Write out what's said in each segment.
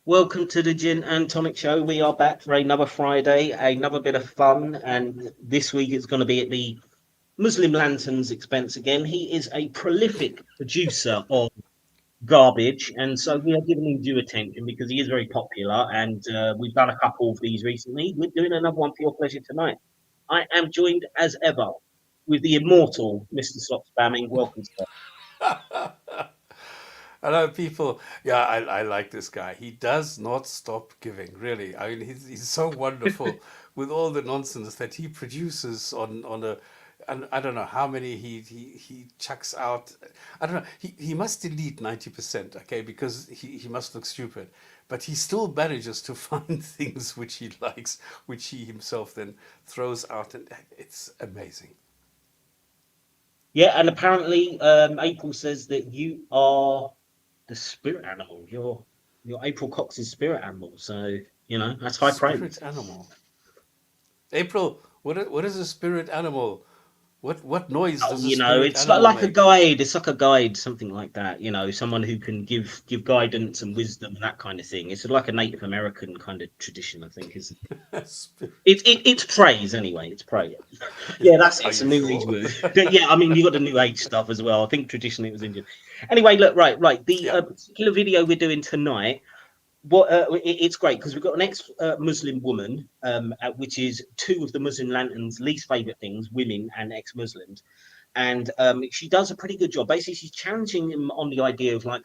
Welcome to the Gin and Tonic Show. We are back for another Friday, another bit of fun, and this week it's going to be at the Muslim Lantern's expense again. He is a prolific producer of garbage, and so we are giving him due attention because he is very popular, and we've done a couple of these recently. We're doing another one for your pleasure tonight. I am joined as ever with the immortal Mr. Stop Spamming. Welcome, sir. Hello, people. Yeah, I like this guy. He does not stop giving, really. I mean, he's so wonderful with all the nonsense that he produces on a, and I don't know how many he chucks out. I don't know. He must delete 90%, okay, because he must look stupid. But he still manages to find things which he likes, which he himself then throws out, and it's amazing. Yeah, and apparently April says that you are the spirit animal. You're April Cox's spirit animal. So that's high Spirit praise. animal. April, what is a spirit animal? What noise Oh, does a spirit it's like, animal like a make? guide. It's like a guide, something like that. Someone who can give guidance and wisdom and that kind of thing. It's like a Native American kind of tradition, I think. Is Spirit. it's praise anyway. It's praise. Yeah, that's Are it's a you new age sure? word. Yeah, I mean you got the new age stuff as well. I think traditionally it was Indian. Anyway, look, right. The Yeah. particular video we're doing tonight. It's great because we've got an ex-Muslim woman, which is two of the Muslim Lantern's least favorite things: women and ex-Muslims, and she does a pretty good job. Basically, she's challenging him on the idea of like,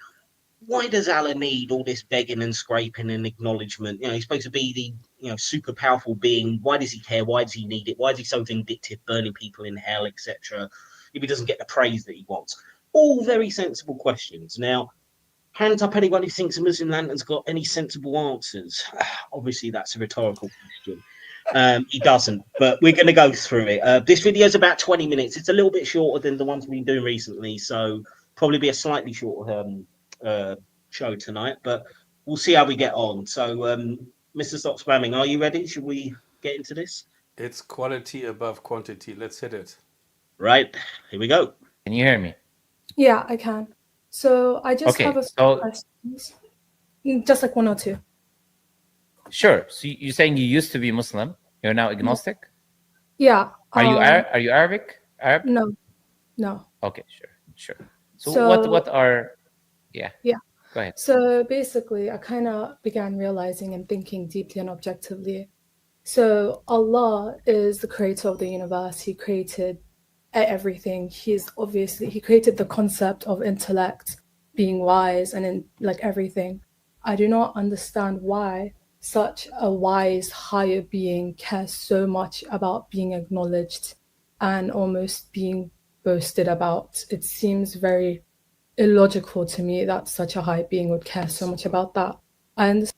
why does Allah need all this begging and scraping and acknowledgement? He's supposed to be the super powerful being. Why does he care? Why does he need it? Why is he so vindictive, burning people in hell, etc.? If he doesn't get the praise that he wants, all very sensible questions. Now, hands up anyone who thinks a Muslim lantern's got any sensible answers. Obviously, that's a rhetorical question. He doesn't, but we're going to go through it. This video is about 20 minutes. It's a little bit shorter than the ones we've been doing recently, so probably be a slightly shorter uh, show tonight, but we'll see how we get on. So, Mr. Stop Spamming, are you ready? Should we get into this? It's quality above quantity. Let's hit it. Right, here we go. Can you hear me? Yeah, I can. So I just have Okay, a few so questions, just like one or two. sure. So you're saying you used to be Muslim, you're now agnostic? Yeah. Are you Arabic? Arab? No, no. Okay, sure. So So what are yeah, yeah. go ahead. So basically, I kind of began realizing and thinking deeply and objectively. So Allah is the creator of the universe. He created everything. He created the concept of intellect, being wise, and in like everything. I do not understand why such a wise higher being cares so much about being acknowledged and almost being boasted about. It seems very illogical to me that such a high being would care so much about that. I understand.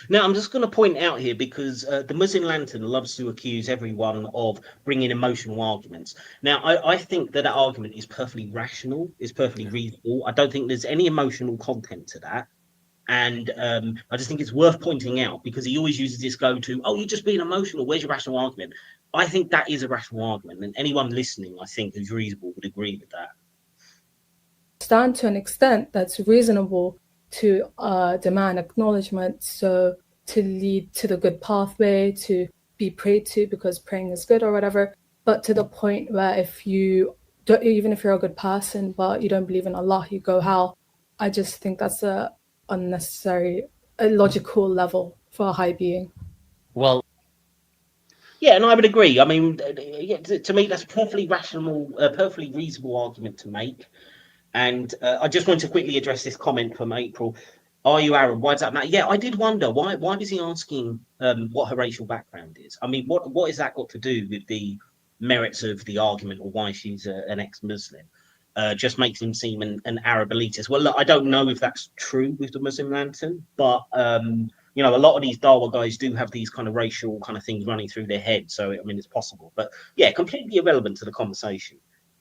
Now, I'm just going to point out here because the Muslim Lantern loves to accuse everyone of bringing emotional arguments. Now, I think that argument is perfectly rational, is perfectly Yeah. reasonable. I don't think there's any emotional content to that. And I just think it's worth pointing out because he always uses this go to, oh, you're just being emotional. Where's your rational argument? I think that is a rational argument. And anyone listening, I think, who's reasonable would agree with that. Stand to an extent that's reasonable to demand acknowledgement, so to lead to the good pathway, to be prayed to because praying is good or whatever, but to the point where if you don't, even if you're a good person but you don't believe in Allah, you go hell. I just think that's a unnecessary, illogical level for a high being. Well, Yeah, and I would agree. I mean, yeah, to me, that's a perfectly rational, perfectly reasonable argument to make. And I just want to quickly address this comment from April. Are you Arab? Why does that matter? Yeah, I did wonder why was he asking what her racial background is? I mean, what has that got to do with the merits of the argument or why she's an ex-Muslim? Just makes him seem an Arab elitist. Well, look, I don't know if that's true with the Muslim Lantern, but a lot of these Dawa guys do have these kind of racial kind of things running through their head. So I mean, it's possible, but yeah, completely irrelevant to the conversation.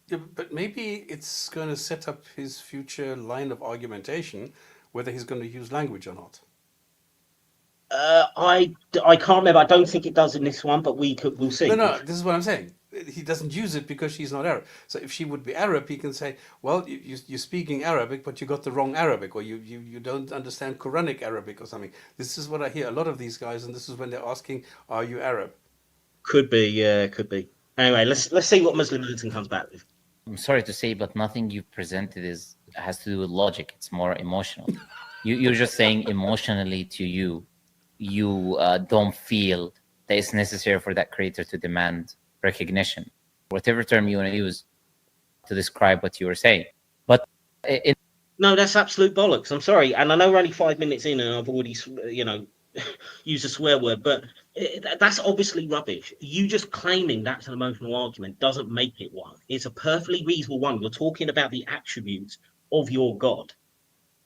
Yeah, but maybe it's going to set up his future line of argumentation, whether he's going to use language or not. I can't remember. I don't think it does in this one, but we'll No, see. no, this is what I'm saying. he doesn't use it because she's not Arab. So if she would be Arab, he can say, well, you're speaking Arabic, but you got the wrong Arabic, or you don't understand Quranic Arabic or something. This is what I hear a lot of these guys, and this is when they're asking, are you Arab? Could be, yeah, could be. Anyway, let's see what Muslim Militant comes back with. I'm sorry to say, but nothing you've presented has to do with logic. It's more emotional. You're just saying emotionally to you don't feel that it's necessary for that creator to demand recognition, whatever term you want to use to describe what you were saying. But no, that's absolute bollocks. I'm sorry, and I know we're only 5 minutes in, and I've already, used a swear word, but that's obviously rubbish. You just claiming that's an emotional argument doesn't make it one. It's a perfectly reasonable one. You're talking about the attributes of your God.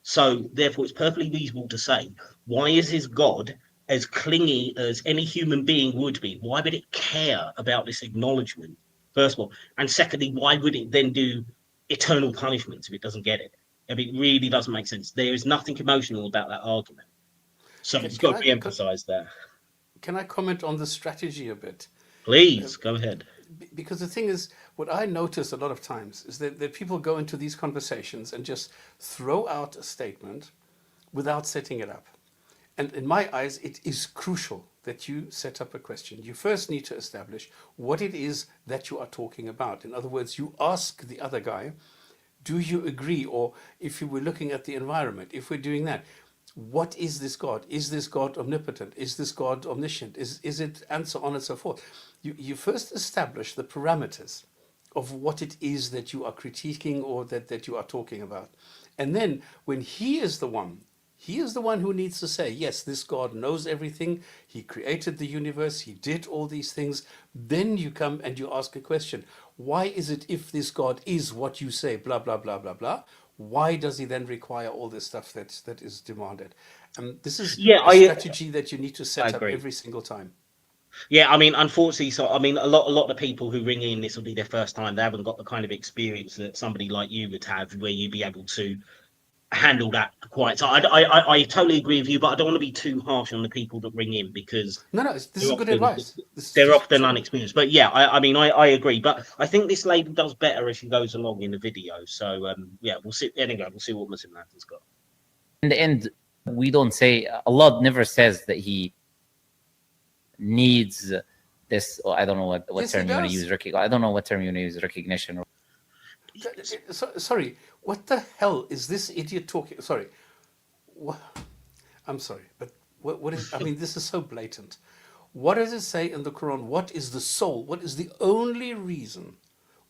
So therefore it's perfectly reasonable to say, why is his God as clingy as any human being would be? Why would it care about this acknowledgement, first of all? And secondly, why would it then do eternal punishments if it doesn't get it? I mean, it really doesn't make sense. There is nothing emotional about that argument. So it's got to be emphasized there. Can I comment on the strategy a bit? Please, go ahead. Because the thing is, what I notice a lot of times is that people go into these conversations and just throw out a statement without setting it up. And in my eyes, it is crucial that you set up a question. You first need to establish what it is that you are talking about. In other words, you ask the other guy, do you agree? Or if you were looking at the environment, if we're doing that, what is this God? Is this God omnipotent? Is this God omniscient? Is it, and so on and so forth. You first establish the parameters of what it is that you are critiquing or that you are talking about. And then when he is the one who needs to say, yes, this God knows everything. He created the universe. He did all these things. Then you come and you ask a question. Why is it, if this God is what you say, blah, blah, blah, blah, blah, why does he then require all this stuff that is demanded? This is a strategy that you need to set up every single time. Yeah, I mean, unfortunately, so I mean, a lot of the people who ring in, this will be their first time. They haven't got the kind of experience that somebody like you would have, where you'd be able to handle that quite. So I totally agree with you, but I don't want to be too harsh on the people that ring in, because this is good advice. They're often unexperienced. But yeah, I mean, I agree. But I think this lady does better as she goes along in the video. So yeah, we'll see. Anyway, we'll see what Muslim Nathan's got. In the end, we don't say, Allah never says that he needs this, or I don't know what term you want to use. I don't know what term you want to use, recognition. Sorry, what the hell is this idiot talking? Sorry, I'm sorry, but what is? I mean, this is so blatant. What does it say in the Quran? What is the soul? What is the only reason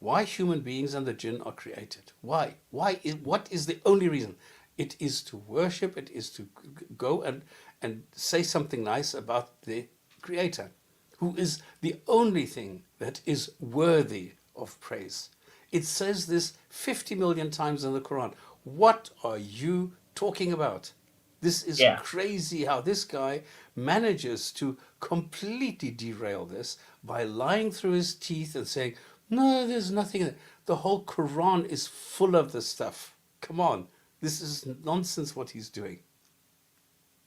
why human beings and the jinn are created? Why? What is the only reason? It is to worship. It is to go and say something nice about the Creator, who is the only thing that is worthy of praise. It says this 50 million times in the Quran. What are you talking about? This is crazy how this guy manages to completely derail this by lying through his teeth and saying, no, there's nothing in it. The whole Quran is full of this stuff. Come on. This is nonsense what he's doing.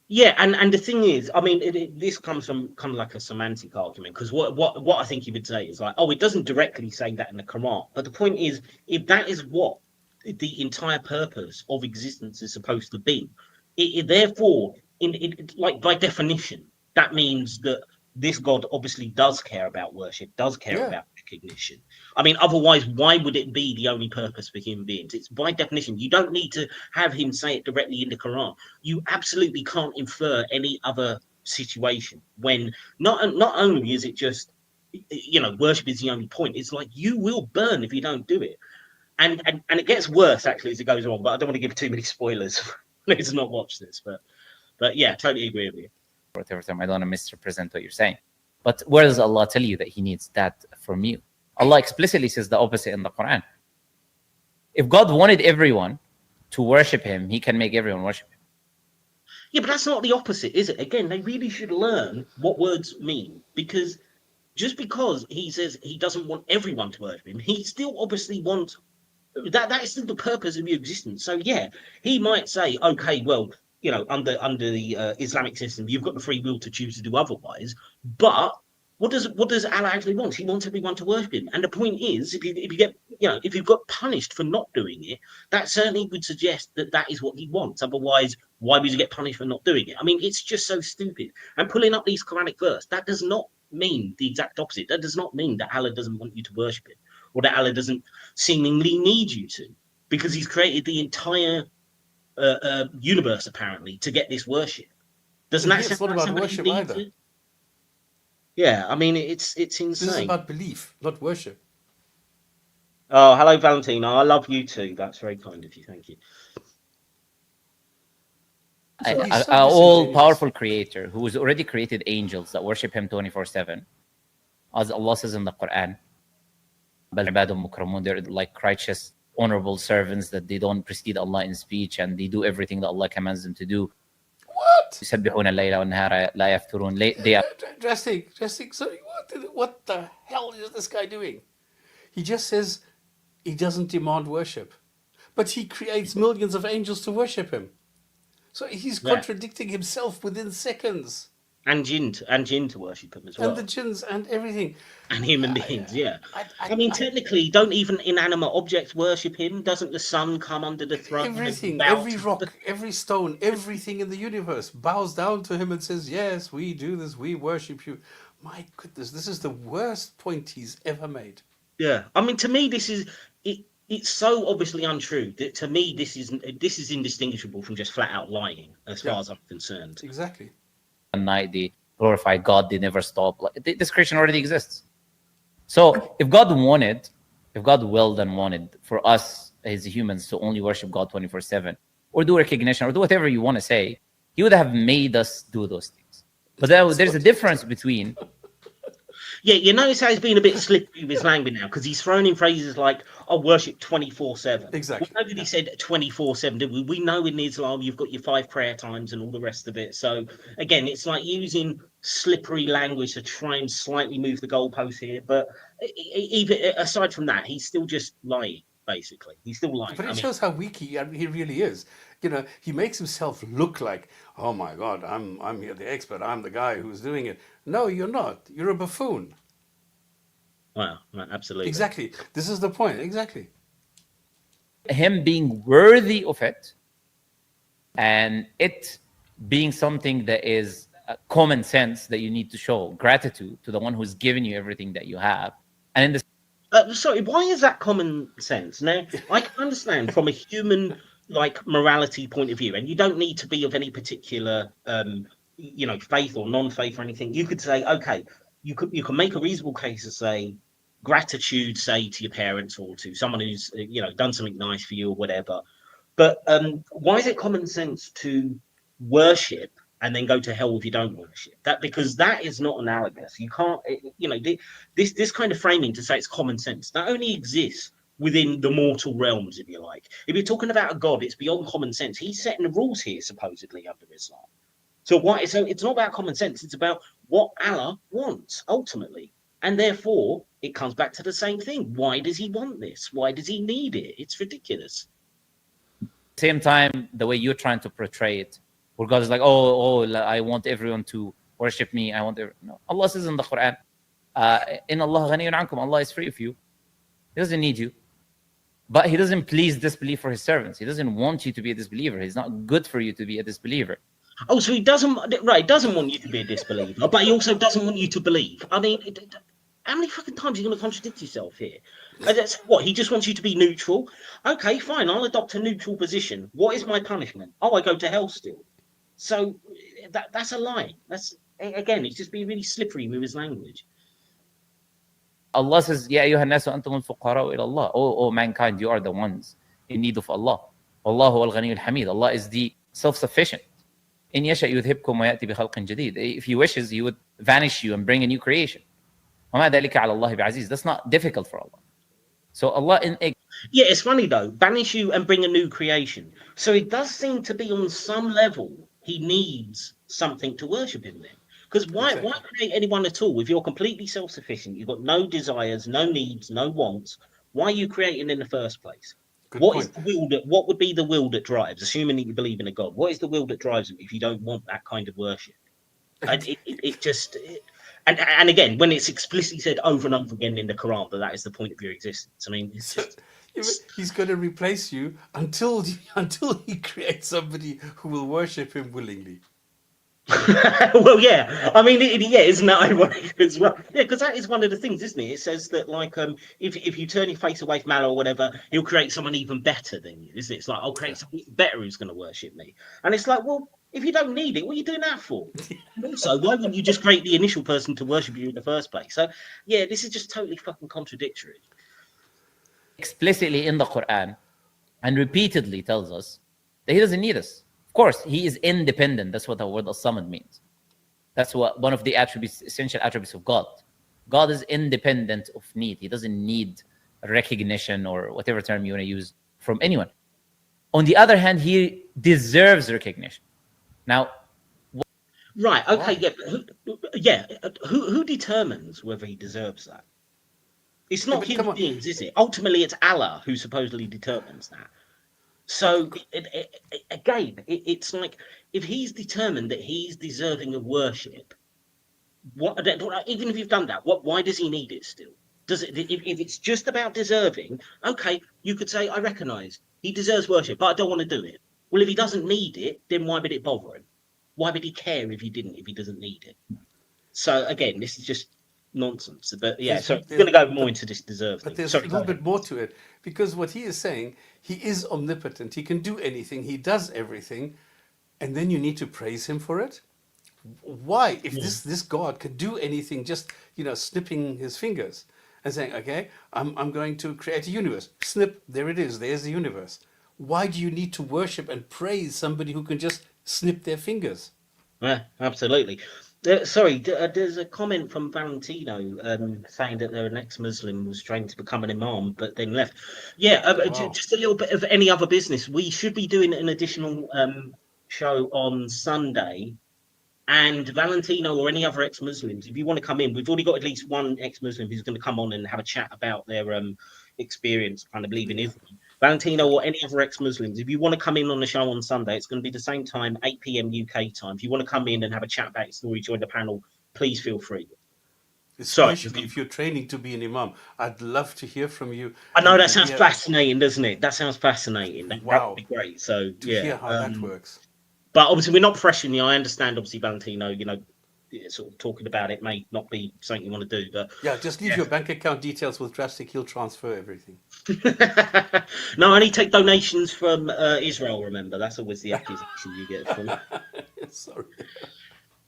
Yeah, and the thing is, I mean, this comes from kind of like a semantic argument, because what I think he would say is like, oh, it doesn't directly say that in the Quran. But the point is, if that is what the entire purpose of existence is supposed to be, therefore, like by definition, that means that this God obviously does care about worship, does care about recognition. I mean, otherwise, why would it be the only purpose for human beings? It's by definition. You don't need to have him say it directly in the Quran. You absolutely can't infer any other situation when not only is it just, worship is the only point. It's like you will burn if you don't do it. And it gets worse, actually, as it goes on. But I don't want to give too many spoilers. Let's not watch this. But yeah, totally agree with you. Whatever time, I don't want to misrepresent what you're saying. But where does Allah tell you that he needs that from you? Allah explicitly says the opposite in the Quran. If God wanted everyone to worship him, he can make everyone worship him. Yeah, but that's not the opposite, is it? Again, they really should learn what words mean, because just because he says he doesn't want everyone to worship him, he still obviously wants that. That is still the purpose of your existence. So yeah, he might say, okay, well, under the Islamic system, you've got the free will to choose to do otherwise. But what does Allah actually want? He wants everyone to worship him. And the point is, if you get, if you've got punished for not doing it, that certainly would suggest that that is what he wants. Otherwise, why would you get punished for not doing it? I mean, it's just so stupid. And pulling up these Quranic verse, that does not mean the exact opposite. That does not mean that Allah doesn't want you to worship him, or that Allah doesn't seemingly need you to, because he's created the entire universe apparently to get this worship. Doesn't that It's sound not like about somebody worship needs either. it? Yeah, I mean, it's insane. This is about belief, not worship. Oh, hello, Valentino. I love you too. That's very kind of you. Thank you. So he's so An all disingenuous. powerful creator who has already created angels that worship him 24/7. As Allah says in the Quran, "Bal ibadun mukramun," they're like righteous, honorable servants that they don't precede Allah in speech and they do everything that Allah commands them to do. What? يسبحون الليل والنهار لا يفترون. They are Drastic. Sorry, what the hell is this guy doing? He just says he doesn't demand worship, but he creates millions of angels to worship him. So he's Yeah. contradicting himself within seconds. And jinn to worship him as well. And the jinns and everything. And human beings, yeah. I mean, technically, don't even inanimate objects worship him? Doesn't the sun come under the throne? and everything, bow every to- rock, every stone, everything in the universe bows down to him and says, yes, we do this, we worship you. My goodness, this is the worst point he's ever made. Yeah, I mean, to me, this is it. It's so obviously untrue that to me, this is indistinguishable from just flat out lying, as far Yeah. as I'm concerned. Exactly. night, they glorify God, they never stop. Like, this creation already exists. So if God willed and wanted for us as humans to only worship God 24/7, or do recognition, or do whatever you want to say, he would have made us do those things. But there's a difference between Yeah, you notice how he's being a bit slippery with his language now, because he's thrown in phrases like, "I worship 24/7." Exactly. Well, nobody said 24/7, did we? We know in Islam you've got your 5 prayer times and all the rest of it. So again, it's like using slippery language to try and slightly move the goalposts here. But even aside from that, he's still just lying. Basically, he's still lying. But I it mean, shows how weak he really is. You know, he makes himself look like, oh my God, I'm here the expert. I'm the guy who's doing it. No, you're not. You're a buffoon. wow, right, absolutely. Exactly. This is the point. Exactly. him being worthy of it, and it being something that is common sense, that you need to show gratitude to the one who's given you everything that you have. And in the Sorry, why is that common sense? Now, I can understand from a human morality point of view, and you don't need to be of any particular faith or non-faith or anything. You could say, okay, you can make a reasonable case to say gratitude, say, to your parents or to someone who's done something nice for you or whatever. But why is it common sense to worship and then go to hell if you don't worship? That, because that is not analogous. You can't, this kind of framing to say it's common sense, that only exists within the mortal realms, if you like. If you're talking about a god, it's beyond common sense. He's setting the rules here, supposedly, under Islam. So it's not about common sense. It's about what Allah wants ultimately, and therefore it comes back to the same thing. Why does he want this? Why does he need it? It's ridiculous. same time, the way you're trying to portray it, where God is like, oh, I want everyone to worship me. No. Allah says in the Quran, "In Allah ghaniyun ankum." Allah is free of you. He doesn't need you. But he doesn't please disbelief for his servants. He doesn't want you to be a disbeliever. He's not good for you to be a disbeliever. Oh, so he doesn't want you to be a disbeliever, but he also doesn't want you to believe. I mean, how many fucking times are you going to contradict yourself here? That's what, he just wants you to be neutral. Okay, fine, I'll adopt a neutral position. What is my punishment? Oh, I go to hell still. So that's a lie. That's, again, he's just being really slippery with his language. Allah says, "Ya ayyuhan nasu antum al-fuqara ila Allah." Oh, mankind, you are the ones in need of Allah. Allahu al-ghani al-hamid. Allah is the self-sufficient. In yasha yudhibkum wa ya'ti bi khalqin jadid. If he wishes, he would vanish you and bring a new creation. وما ذلك على الله بعزيز. That's not difficult for Allah. So Allah Yeah, it's funny though. Banish you and bring a new creation. So it does seem to be on some level he needs something to worship him then. Because why create anyone at all if you're completely self-sufficient? You've got no desires, no needs, no wants. Why are you creating in the first place? What is the will what would be the will that drives, assuming that you believe in a God? What is the will that drives him if you don't want that kind of worship? And And again, when it's explicitly said over and over again in the Quran that is the point of your existence. I mean, it's So, just he's going to replace you until he creates somebody who will worship him willingly. well, yeah. I mean, yeah, isn't that ironic as well? Yeah, because that is one of the things, isn't it? It says that like if you turn your face away from Allah or whatever, he'll create someone even better than you, isn't it? It's like I'll create someone better who's going to worship me, and it's like, well, if you don't need it, what are you doing that for? And also, why wouldn't you just create the initial person to worship you in the first place? So, yeah, this is just totally fucking contradictory. Explicitly in the Quran and repeatedly tells us that he doesn't need us. Of course, he is independent. That's what the word as-samad means. That's what one of the attributes, essential attributes of God. God is independent of need. He doesn't need recognition or whatever term you want to use from anyone. On the other hand, he deserves recognition. Now, right? Okay, yeah, who determines whether he deserves that? It's not human beings, is it? Ultimately, it's Allah who supposedly determines that. So again, it's like if he's determined that he's deserving of worship, even if you've done that, why does he need it still? Does it? If it's just about deserving, okay, you could say I recognise he deserves worship, but I don't want to do it. Well, if he doesn't need it, then why would it bother him? Why would he care if he didn't? If he doesn't need it? So again, this is just nonsense. But yeah, so we're going to go more into this deserve thing. But there's Sorry, a little bit more to it, because what he is saying, he is omnipotent. He can do anything. He does everything. And then you need to praise him for it? Why? If this God can do anything, just, snipping his fingers and saying, okay, I'm going to create a universe. Snip, there it is. There's the universe. Why do you need to worship and praise somebody who can just snip their fingers? Yeah, absolutely. Sorry, there's a comment from Valentino saying that an ex-Muslim was trying to become an imam, but then left. Yeah, Wow. just a little bit of any other business. We should be doing an additional show on Sunday. And Valentino or any other ex-Muslims, if you want to come in, we've already got at least one ex-Muslim who's going to come on and have a chat about their experience kind of leaving Islam. Valentino or any other ex-Muslims, if you want to come in on the show on Sunday, it's going to be the same time, 8 p.m. UK time. If you want to come in and have a chat about your story, join the panel, please feel free. Especially if you're training to be an imam. I'd love to hear from you. I know that sounds fascinating, doesn't it? That sounds fascinating. That would be great. So to hear how that works. But obviously, we're not pressuring you. I understand, obviously, Valentino, sort of talking about it may not be something you want to do. But yeah, just leave your bank account details with Drastic. He'll transfer everything. No, I only take donations from Israel, remember. That's always the accusation you get from. Sorry.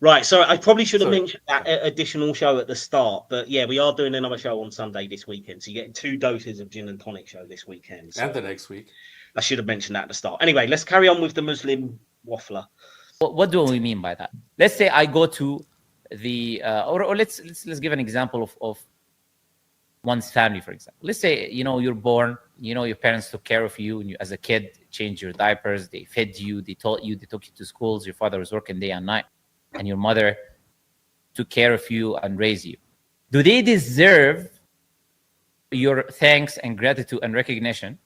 Right, so I probably should have mentioned that additional show at the start. But yeah, we are doing another show on Sunday this weekend. So you're getting 2 doses of Gin and Tonic show this weekend. So and the next week. I should have mentioned that at the start. Anyway, let's carry on with the Muslim waffler. What do we mean by that? Let's say I go to the or let's give an example of one's family, for example. Let's say you're born, your parents took care of you, and you as a kid changed your diapers, they fed you, they taught you, they took you to schools, your father was working day and night, and your mother took care of you and raised you. Do they deserve your thanks and gratitude and recognition?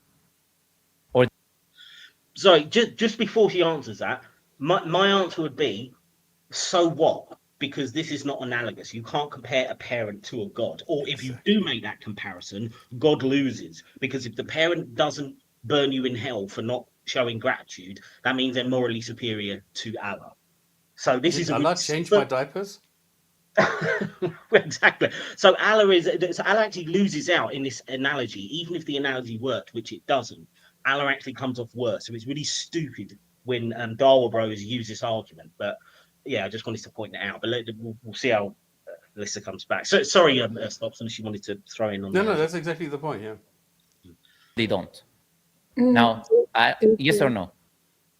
Sorry, just before she answers that, my answer would be, so what? Because this is not analogous. You can't compare a parent to a god. Or if you do make that comparison, God loses. Because if the parent doesn't burn you in hell for not showing gratitude, that means they're morally superior to Allah. So this is Allah change my diapers? Exactly. So Allah actually loses out in this analogy, even if the analogy worked, which it doesn't. Allah actually comes off worse. So it's really stupid when Darwin Bros use this argument. But yeah, I just wanted to point that out. But we'll see how Alyssa comes back. So sorry, Stops, unless she wanted to throw in on. No, that's exactly the point. Yeah, they don't. Now, yes or no?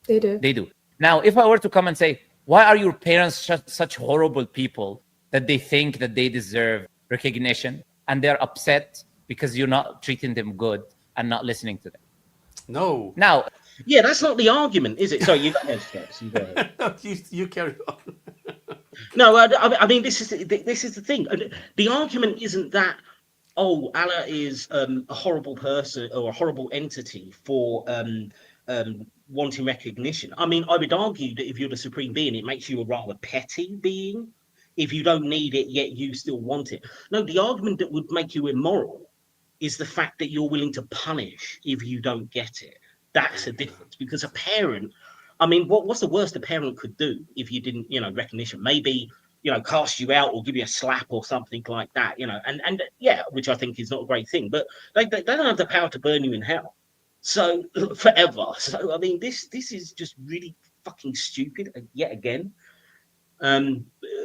They do. They do. Now, if I were to come and say, why are your parents such horrible people that they think that they deserve recognition and they're upset because you're not treating them good and not listening to them? No. Now, yeah, that's not the argument, is it? So you go ahead, Steps. You go ahead. You carry on. No, I mean this is the thing. The argument isn't that Allah is a horrible person or a horrible entity for wanting recognition. I mean, I would argue that if you're the supreme being, it makes you a rather petty being. if you don't need it, yet you still want it. No, the argument that would make you immoral is the fact that you're willing to punish if you don't get it. That's a difference, because a parent, I mean, what's the worst a parent could do if you didn't, recognition? Maybe, cast you out or give you a slap or something like that, and yeah, which I think is not a great thing, but they don't have the power to burn you in hell. So forever. So I mean, this is just really fucking stupid yet again.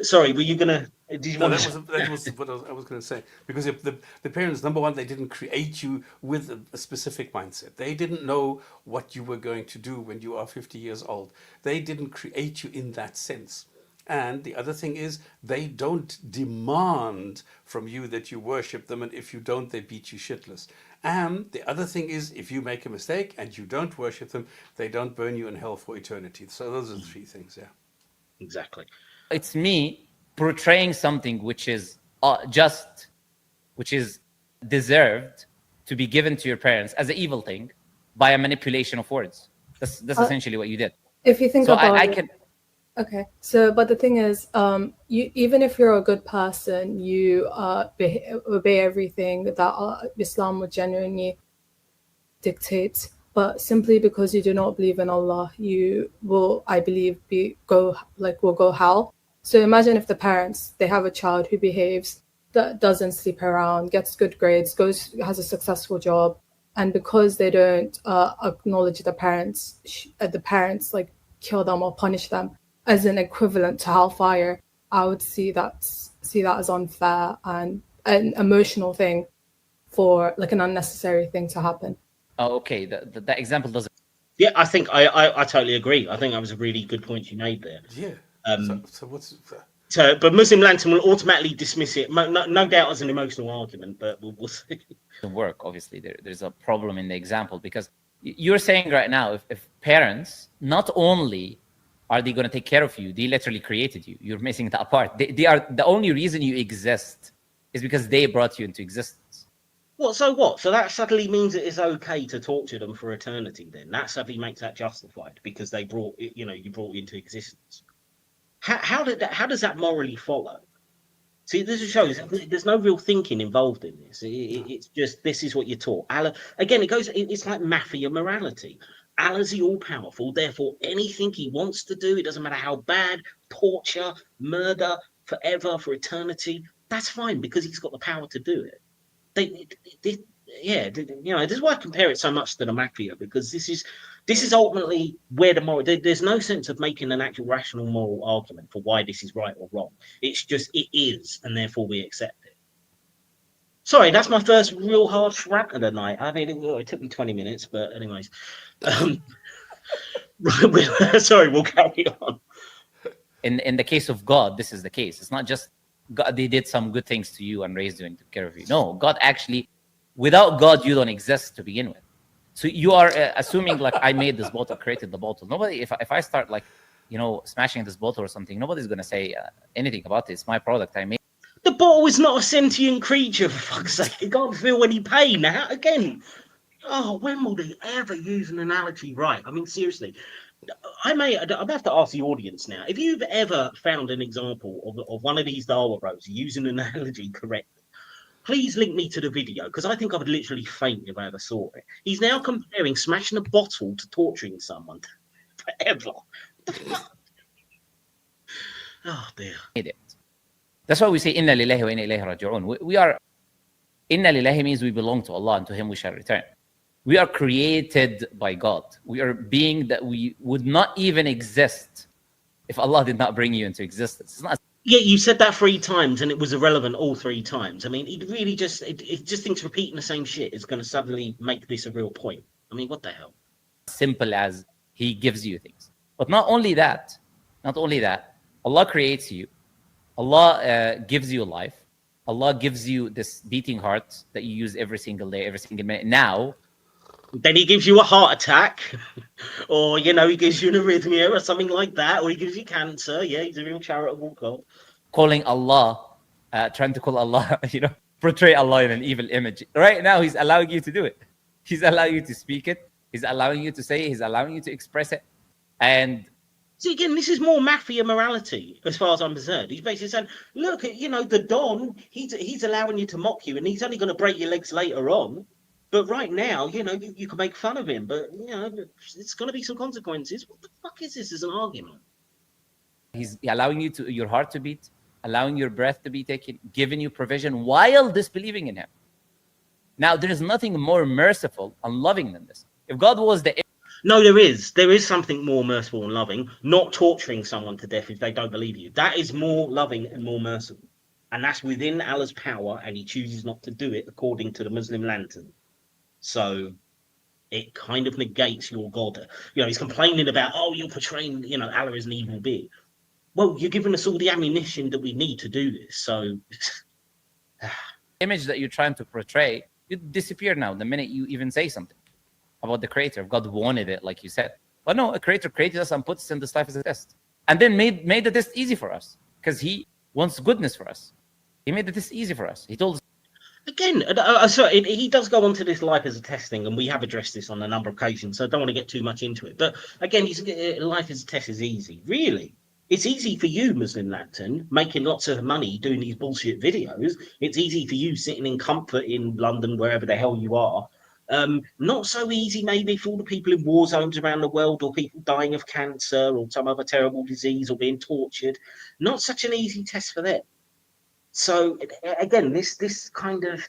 Sorry, were you gonna? Did you No, want that was what I was going to say. Because if the parents, number one, they didn't create you with a specific mindset. They didn't know what you were going to do when you are 50 years old. They didn't create you in that sense. And the other thing is, they don't demand from you that you worship them, and if you don't, they beat you shitless. And the other thing is, if you make a mistake and you don't worship them, they don't burn you in hell for eternity. So those are the three things, yeah. exactly? It's me portraying something which is just, which is deserved to be given to your parents as an evil thing by a manipulation of words. That's essentially what you did. If you think So about I it, can. okay. So, but the thing is, you, even if you're a good person, you obey everything that Islam would genuinely dictate. But simply because you do not believe in Allah, you will, I believe, will go hell. So imagine if the parents, they have a child who behaves, that doesn't sleep around, gets good grades, has a successful job, and because they don't acknowledge the parents like kill them or punish them as an equivalent to hellfire. I would see that as unfair and an emotional thing, for like an unnecessary thing to happen. Oh, okay. That example doesn't. Yeah, I think I totally agree. I think that was a really good point you made there. Yeah. So what's... But Muslim Lantern will automatically dismiss it, no doubt, as an emotional argument, but we'll see. Work, obviously. There's a problem in the example, because you're saying right now, if parents, not only are they going to take care of you, they literally created you. You're missing that part. They are the only reason you exist is because they brought you into existence. What? So that suddenly means it is okay to torture them for eternity. Then that suddenly makes that justified because they brought you brought into existence. How does that morally follow? See, this shows there's no real thinking involved in this. It's just, this is what you're taught. Allah, again, it's like mafia morality. Allah's the all-powerful, therefore anything he wants to do, it doesn't matter how bad, torture, murder, forever, for eternity, that's fine because he's got the power to do it. This is why I compare it so much to the mafia, because this is ultimately where the moral. There's no sense of making an actual rational moral argument for why this is right or wrong. It's just it is, and therefore we accept it. Sorry, that's my first real harsh rant of the night. I mean, it took me 20 minutes, but anyways. Sorry, we'll carry on. In the case of God, this is the case. It's not just God, they did some good things to you and raised you and took care of you. No, God actually, without God, you don't exist to begin with. So you are assuming like I made this bottle, created the bottle. Nobody, if I start like, smashing this bottle or something, nobody's going to say anything about it. It's my product. I made. The bottle is not a sentient creature, for fuck's sake. It can't feel any pain. Now, again, when will they ever use an analogy right? I mean, seriously. I'm have to ask the audience now. If you've ever found an example of one of these Dawa bros using an analogy correctly, please link me to the video, because I think I would literally faint if I ever saw it. He's now comparing smashing a bottle to torturing someone forever. What the fuck? Oh dear. That's why we say Inna lillahi wa inna ilayhi raji'un. We are, Inna lillahi means we belong to Allah and to Him we shall return. We are created by God. We are being that we would not even exist if Allah did not bring you into existence. It's not. Yeah, you said that 3 times and it was irrelevant all 3 times. I mean, it really just thinks repeating the same shit is going to suddenly make this a real point. I mean, what the hell? Simple as He gives you things. But not only that, Allah creates you. Allah gives you life. Allah gives you this beating heart that you use every single day, every single minute. Now, then He gives you a heart attack, or He gives you an arrhythmia or something like that, or He gives you cancer. Yeah, He's a real charitable God. Calling Allah, trying to call Allah, portray Allah in an evil image. Right now, He's allowing you to do it. He's allowing you to speak it. He's allowing you to say it. He's allowing you to express it. And See, again, this is more mafia morality, as far as I'm concerned. He's basically saying, look, the Don, he's allowing you to mock you, and he's only going to break your legs later on. But right now, you can make fun of him, but, it's going to be some consequences. What the fuck is this as an argument? He's allowing your heart to beat, allowing your breath to be taken, giving you provision while disbelieving in him. Now, there is nothing more merciful and loving than this. If God was the... No, there is. There is something more merciful and loving, not torturing someone to death if they don't believe you. That is more loving and more merciful. And that's within Allah's power, and he chooses not to do it according to the Muslim lantern. So it kind of negates your God. He's complaining about, you're portraying, Allah as an evil being. Well, you're giving us all the ammunition that we need to do this. So image that you're trying to portray, you disappear now the minute you even say something about the creator. If God wanted it, like you said. But no, a creator created us and put us in this life as a test. And then made the test easy for us because he wants goodness for us. He made the test easy for us. He told us. Again, he does go on to this life as a test thing, and we have addressed this on a number of occasions, so I don't want to get too much into it. But again, life as a test is easy. Really. It's easy for you, Muslim Lantern, making lots of money doing these bullshit videos. It's easy for you sitting in comfort in London, wherever the hell you are. Not so easy maybe for all the people in war zones around the world, or people dying of cancer or some other terrible disease or being tortured. Not such an easy test for them. So again, this kind of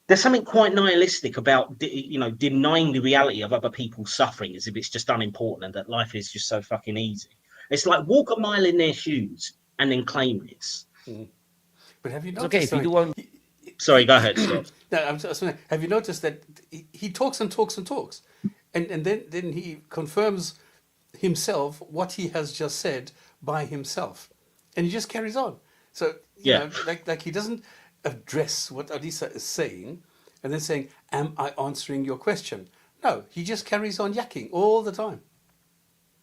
there's something quite nihilistic about denying the reality of other people's suffering as if it's just unimportant and that life is just so fucking easy. It's like walk a mile in their shoes and then claim this. But have you noticed? Okay, if you do one. Sorry, go ahead, Scott. No, I'm just saying, have you noticed that he talks and talks and talks, and then he confirms himself what he has just said by himself, and he just carries on. So you know, like he doesn't address what Adisa is saying, and then saying, "Am I answering your question?" No, he just carries on yakking all the time.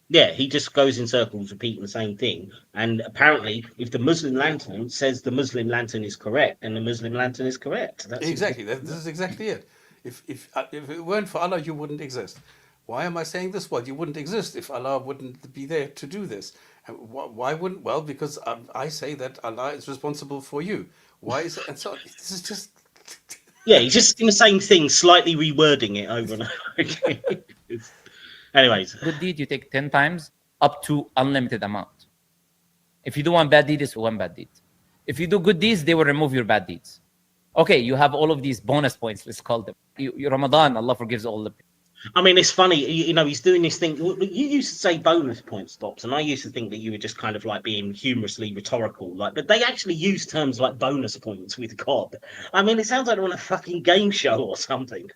Yeah, he just goes in circles repeating the same thing. And apparently, if the Muslim lantern says the Muslim lantern is correct, then the Muslim lantern is correct. That's Exactly. This is exactly it. If it weren't for Allah, you wouldn't exist. Why am I saying this? Well, you wouldn't exist if Allah wouldn't be there to do this. Why wouldn't? Well, because I say that Allah is responsible for you. Why is it? And so this is just. Yeah, he's just saying the same thing, slightly rewording it over and over again. Anyways. Good deed, you take 10 times up to unlimited amount. If you do one bad deed, it's one bad deed. If you do good deeds, they will remove your bad deeds. Okay, you have all of these bonus points, let's call them. You Ramadan, Allah forgives all the... I mean, it's funny, he's doing this thing. You used to say bonus point stops, and I used to think that you were just kind of like being humorously rhetorical. But they actually use terms like bonus points with God. I mean, it sounds like they're on a fucking game show or something.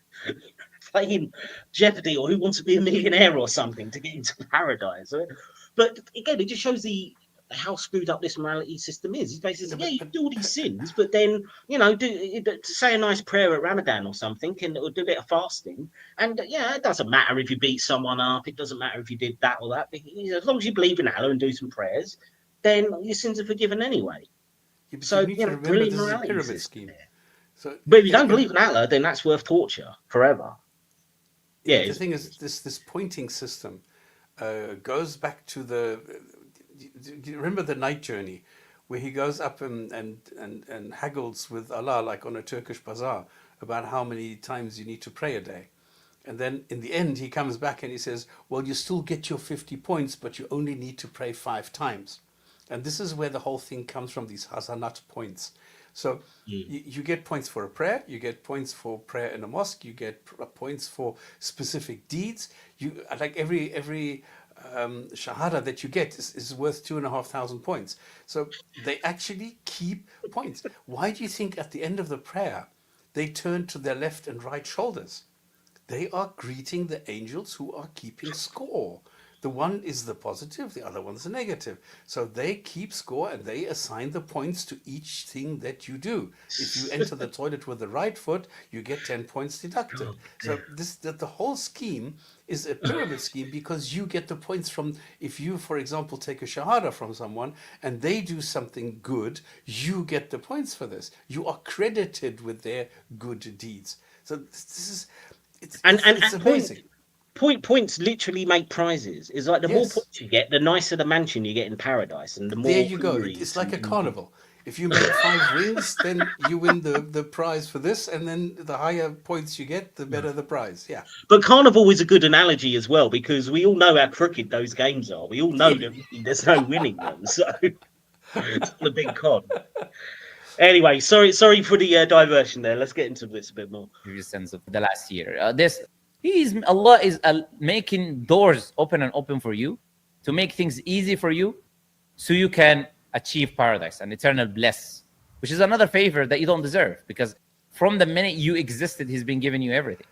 Playing Jeopardy or Who Wants to Be a Millionaire or something to get into paradise. But again, it just shows how screwed up this morality system is. It's basically saying, you can do all these sins, but then, say a nice prayer at Ramadan or something, or do a bit of fasting. And it doesn't matter if you beat someone up. It doesn't matter if you did that or that. As long as you believe in Allah and do some prayers, then your sins are forgiven anyway. So, brilliant morality pyramid scheme. So, but if you don't believe in Allah, then that's worth torture forever. Yeah. The thing is, this pointing system goes back to do you remember the night journey, where he goes up and haggles with Allah like on a Turkish bazaar about how many times you need to pray a day, and then in the end he comes back and he says, well, you still get your 50 points, but you only need to pray 5 times, and this is where the whole thing comes from, these hasanat points. So you get points for a prayer, you get points for prayer in a mosque, you get points for specific deeds. You like every shahada that you get is worth 2,500 points. So they actually keep points. Why do you think at the end of the prayer they turn to their left and right shoulders? They are greeting the angels who are keeping score. The one is the positive, the other one's the negative. So they keep score and they assign the points to each thing that you do. If you enter the toilet with the right foot, you get 10 points deducted. So the whole scheme is a pyramid scheme, because you get the points from, if you, for example, take a shahada from someone and they do something good, you get the points for this. You are credited with their good deeds. So this is, it's amazing. Points literally make prizes. It's like the more Yes. points you get, the nicer the mansion you get in paradise, and the more. There you go. jewelry It's like a and- carnival. If you make 5 rings, then you win the prize for this, and then the higher points you get, the better the prize. Yeah. But carnival is a good analogy as well, because we all know how crooked those games are. We all know that there's no winning them, so it's not a big con. Anyway, sorry for the diversion there. Let's get into this a bit more. Sense of the last year. Allah is making doors open for you to make things easy for you, so you can achieve paradise and eternal bliss, which is another favor that you don't deserve, because from the minute you existed, He's been giving you everything.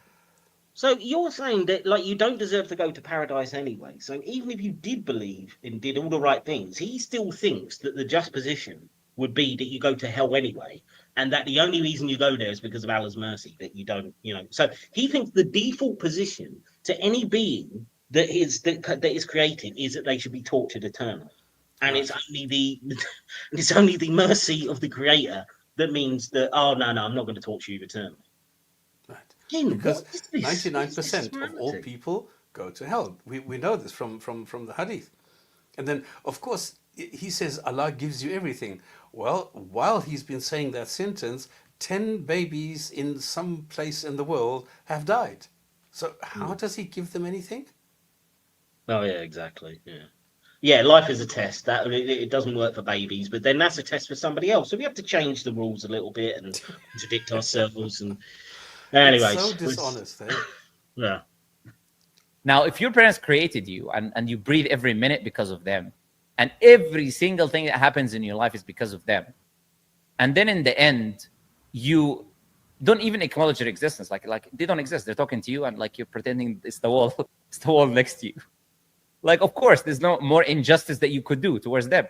So you're saying that like you don't deserve to go to paradise anyway. So even if you did believe and did all the right things, he still thinks that the just position would be that you go to hell anyway, and that the only reason you go there is because of Allah's mercy, that you don't, So he thinks the default position to any being that is created is that they should be tortured eternally, and it's only the mercy of the Creator that means that I'm not going to torture you eternally. Right. Again, Because what is this? 99% of all people go to hell. We know this from the hadith. And then, of course, he says Allah gives you everything. Well, while he's been saying that sentence, 10 babies in some place in the world have died. So how does he give them anything? Oh yeah, exactly. Yeah, life is a test. That it doesn't work for babies, but then that's a test for somebody else. So we have to change the rules a little bit and contradict ourselves. And anyways, It's so dishonest, eh? Yeah. Now, if your parents created you and you breathe every minute because of them, and every single thing that happens in your life is because of them, and then in the end, you don't even acknowledge their existence, like they don't exist. They're talking to you, and like you're pretending it's the wall, it's the wall next to you. Like, of course, there's no more injustice that you could do towards them.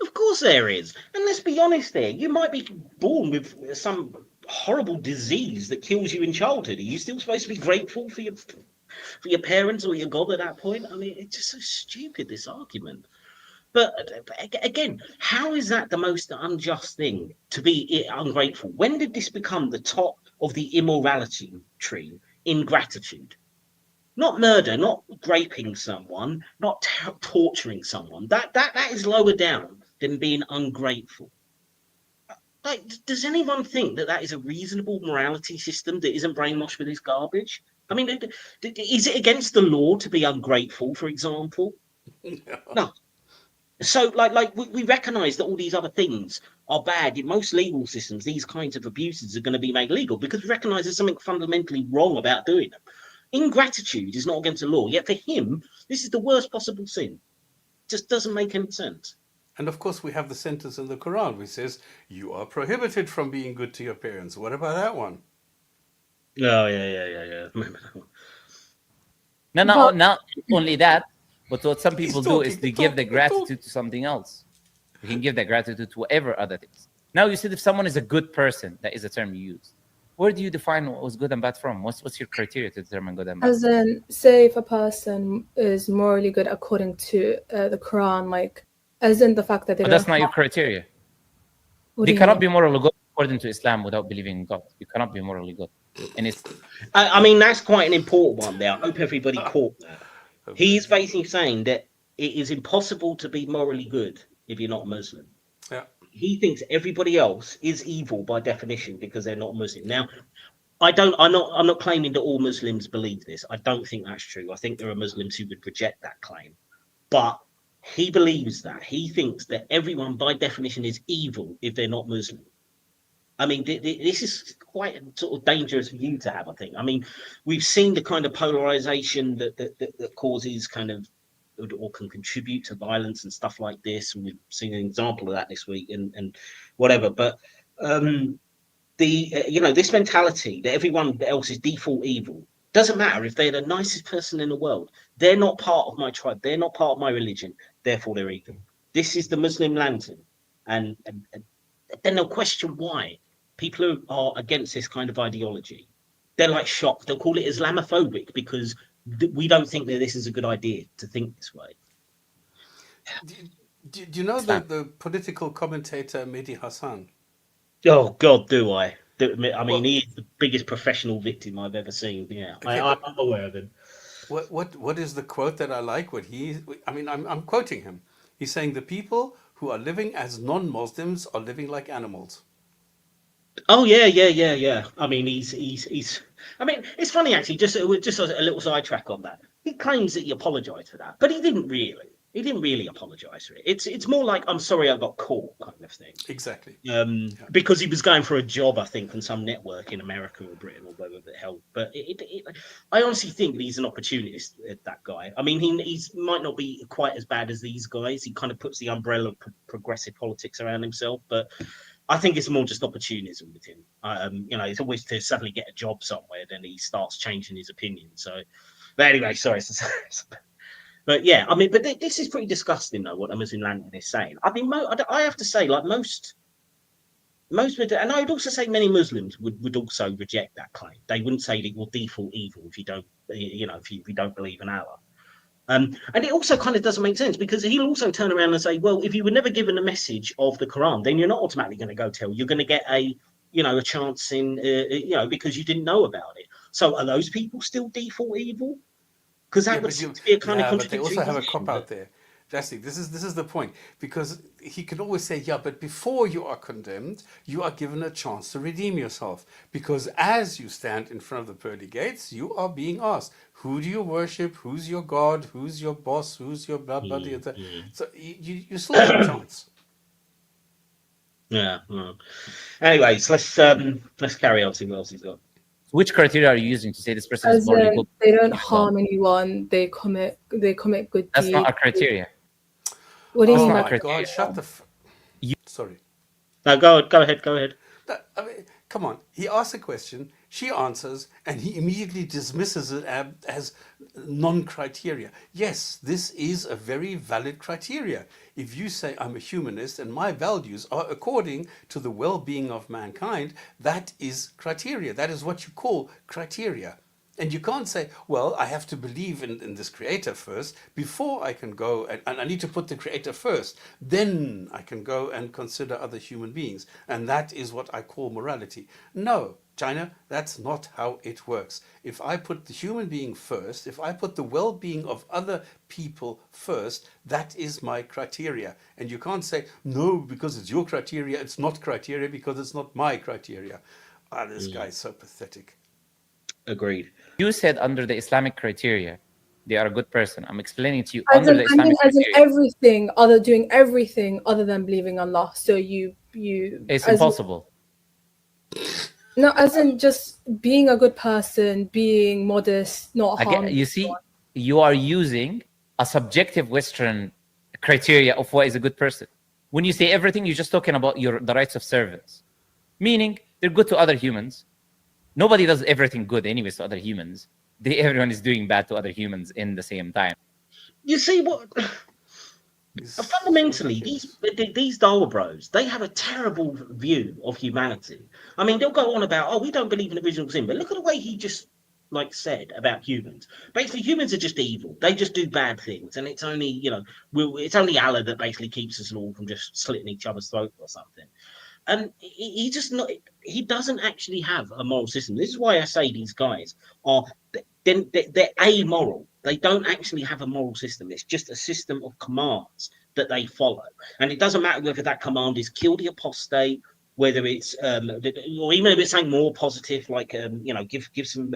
Of course there is. And let's be honest there. You might be born with some horrible disease that kills you in childhood. Are you still supposed to be grateful for your parents or your God at that point? I mean, it's just so stupid, this argument. But again, how is that the most unjust thing, to be ungrateful? When did this become the top of the immorality tree? Ingratitude. Not murder, not raping someone, not torturing someone. That is lower down than being ungrateful. Like, does anyone think that is a reasonable morality system that isn't brainwashed with this garbage? I mean, is it against the law to be ungrateful, for example? No. So, like we recognise that all these other things are bad. In most legal systems, these kinds of abuses are going to be made legal because we recognise there's something fundamentally wrong about doing them. Ingratitude is not against the law, yet for him, this is the worst possible sin. It just doesn't make any sense. And of course, we have the sentence in the Quran which says, you are prohibited from being good to your parents. What about that one? Oh, yeah. No, But- not only that, but what some people He's do is talking, they give the talking, gratitude to something else. You can give that gratitude to whatever other things. Now, you said if someone is a good person, that is a term you use. Where do you define what was good and bad from? What's your criteria to determine good and bad? As in, say if a person is morally good according to the Quran, like, as in the fact that they But don't that's not your have- criteria. What do You you cannot mean? be morally good according to Islam without believing in God. You cannot be morally good. And it's I mean, that's quite an important one there. I hope everybody caught that. He is basically saying that it is impossible to be morally good if you're not Muslim. Yeah. He thinks everybody else is evil by definition because they're not Muslim. Now, I'm not claiming that all Muslims believe this. I don't think that's true. I think there are Muslims who would reject that claim. But he believes that. He thinks that everyone by definition is evil if they're not Muslim. I mean, this is quite a sort of dangerous view to have, I think. I mean, we've seen the kind of polarization that causes kind of or can contribute to violence and stuff like this. And we've seen an example of that this week and whatever. But this mentality that everyone else is default evil doesn't matter if they're the nicest person in the world. They're not part of my tribe. They're not part of my religion. Therefore, they're evil. This is the Muslim lantern. And then they'll question why people who are against this kind of ideology, they're like shocked. They'll call it Islamophobic because we don't think that this is a good idea to think this way. Do you know the political commentator Mehdi Hassan? Oh God, do I? I mean, Well- he is the biggest professional victim I've ever seen. Yeah, Okay, I'm aware of him. What is the quote that I like? I'm quoting him. He's saying the people who are living as non-Muslims are living like animals. Oh yeah. I mean, he's. I mean, it's funny actually. Just a little sidetrack on that. He claims that he apologized for that, but he didn't really. He didn't really apologize for it. It's more like I'm sorry I got caught kind of thing. Exactly. Yeah. Because he was going for a job, I think, on some network in America or Britain or wherever the hell. But I honestly think that he's an opportunist, that guy. I mean, he's might not be quite as bad as these guys. He kind of puts the umbrella of progressive politics around himself, but I think it's more just opportunism with him. It's always to suddenly get a job somewhere, then he starts changing his opinion. So, but anyway, sorry. But yeah, I mean, but this is pretty disgusting, though, what the Muslim Lantern is saying. I mean, I have to say, like most, and I would also say many Muslims would also reject that claim. They wouldn't say that you're default evil if you don't, if you don't believe in Allah. And it also kind of doesn't make sense because he'll also turn around and say, well, if you were never given the message of the Quran, then you're not automatically going to go tell. You're going to get a chance in, because you didn't know about it. So are those people still default evil? Because that would seem to be a kind of but they contradictory also have a position, cop out there. Jesse, this is the point, because he can always say, yeah, but before you are condemned, you are given a chance to redeem yourself. Because as you stand in front of the pearly gates, you are being asked, who do you worship? Who's your God? Who's your boss? Who's your blah, blah, blah, blah. So you still have a chance. Yeah. Anyways, let's carry on. See what else he's got. Which criteria are you using to say this person is As morally in, good? they don't harm anyone. They commit good That's deeds. not a criteria. What do you Oh mean my by God! criteria? Shut the. Sorry. No, go ahead. I mean, come on. He asks a question, she answers, and he immediately dismisses it as non-criteria. Yes, this is a very valid criteria. If you say I'm a humanist and my values are according to the well-being of mankind, that is criteria. That is what you call criteria. And you can't say, well, I have to believe in this creator first before I can go and I need to put the creator first. Then I can go and consider other human beings. And that is what I call morality. No, China, that's not how it works. If I put the human being first, if I put the well-being of other people first, that is my criteria. And you can't say, no, because it's your criteria, it's not criteria because it's not my criteria. This guy is so pathetic. Agreed. You said under the Islamic criteria, they are a good person. I'm explaining to you As under in, the Islamic as in criteria. doing everything other than believing Allah. So you. It's impossible. No, as in just being a good person, being modest, not harming. You see, you are using a subjective Western criteria of what is a good person. When you say everything, you're just talking about the rights of servants, meaning they're good to other humans. Nobody does everything good anyways to other humans. Everyone is doing bad to other humans in the same time. You see what? Fundamentally, these Dawah bros, they have a terrible view of humanity. I mean, they'll go on about, oh, we don't believe in original sin, but look at the way he just said about humans. Basically, humans are just evil. They just do bad things, and it's only it's only Allah that basically keeps us all from just slitting each other's throat or something. And he doesn't actually have a moral system. This is why I say these guys are they're amoral. They don't actually have a moral system. It's just a system of commands that they follow. And it doesn't matter whether that command is kill the apostate, whether it's or even if it's something more positive, like give some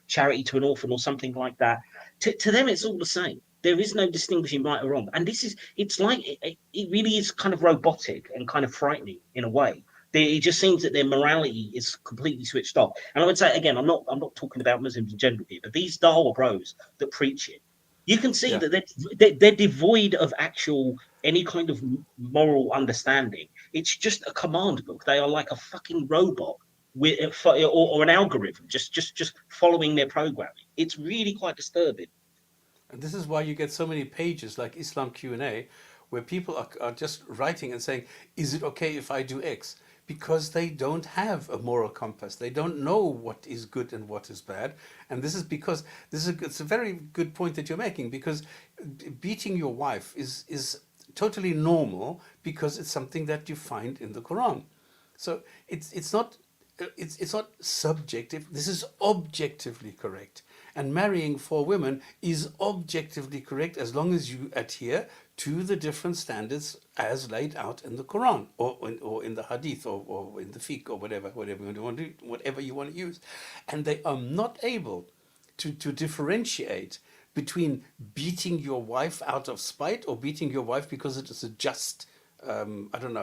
charity to an orphan or something like that. To them, it's all the same. There is no distinguishing right or wrong. And it's like it really is kind of robotic and kind of frightening in a way. It just seems that their morality is completely switched off. And I would say, again, I'm not talking about Muslims in general here, but these Dawah bros that preach it, you can see that they're devoid of actual any kind of moral understanding. It's just a command book. They are like a fucking robot with or an algorithm, just following their programming. It's really quite disturbing. And this is why you get so many pages like Islam Q&A, where people are just writing and saying, is it okay if I do X? Because they don't have a moral compass. They don't know what is good and what is bad. And this is because, it's a very good point that you're making, because beating your wife is totally normal because it's something that you find in the Quran. So it's not subjective. This is objectively correct. And marrying 4 women is objectively correct as long as you adhere to the different standards as laid out in the Quran or in the Hadith or in the fiqh or whatever you want to use. And they are not able to differentiate between beating your wife out of spite or beating your wife because it is a just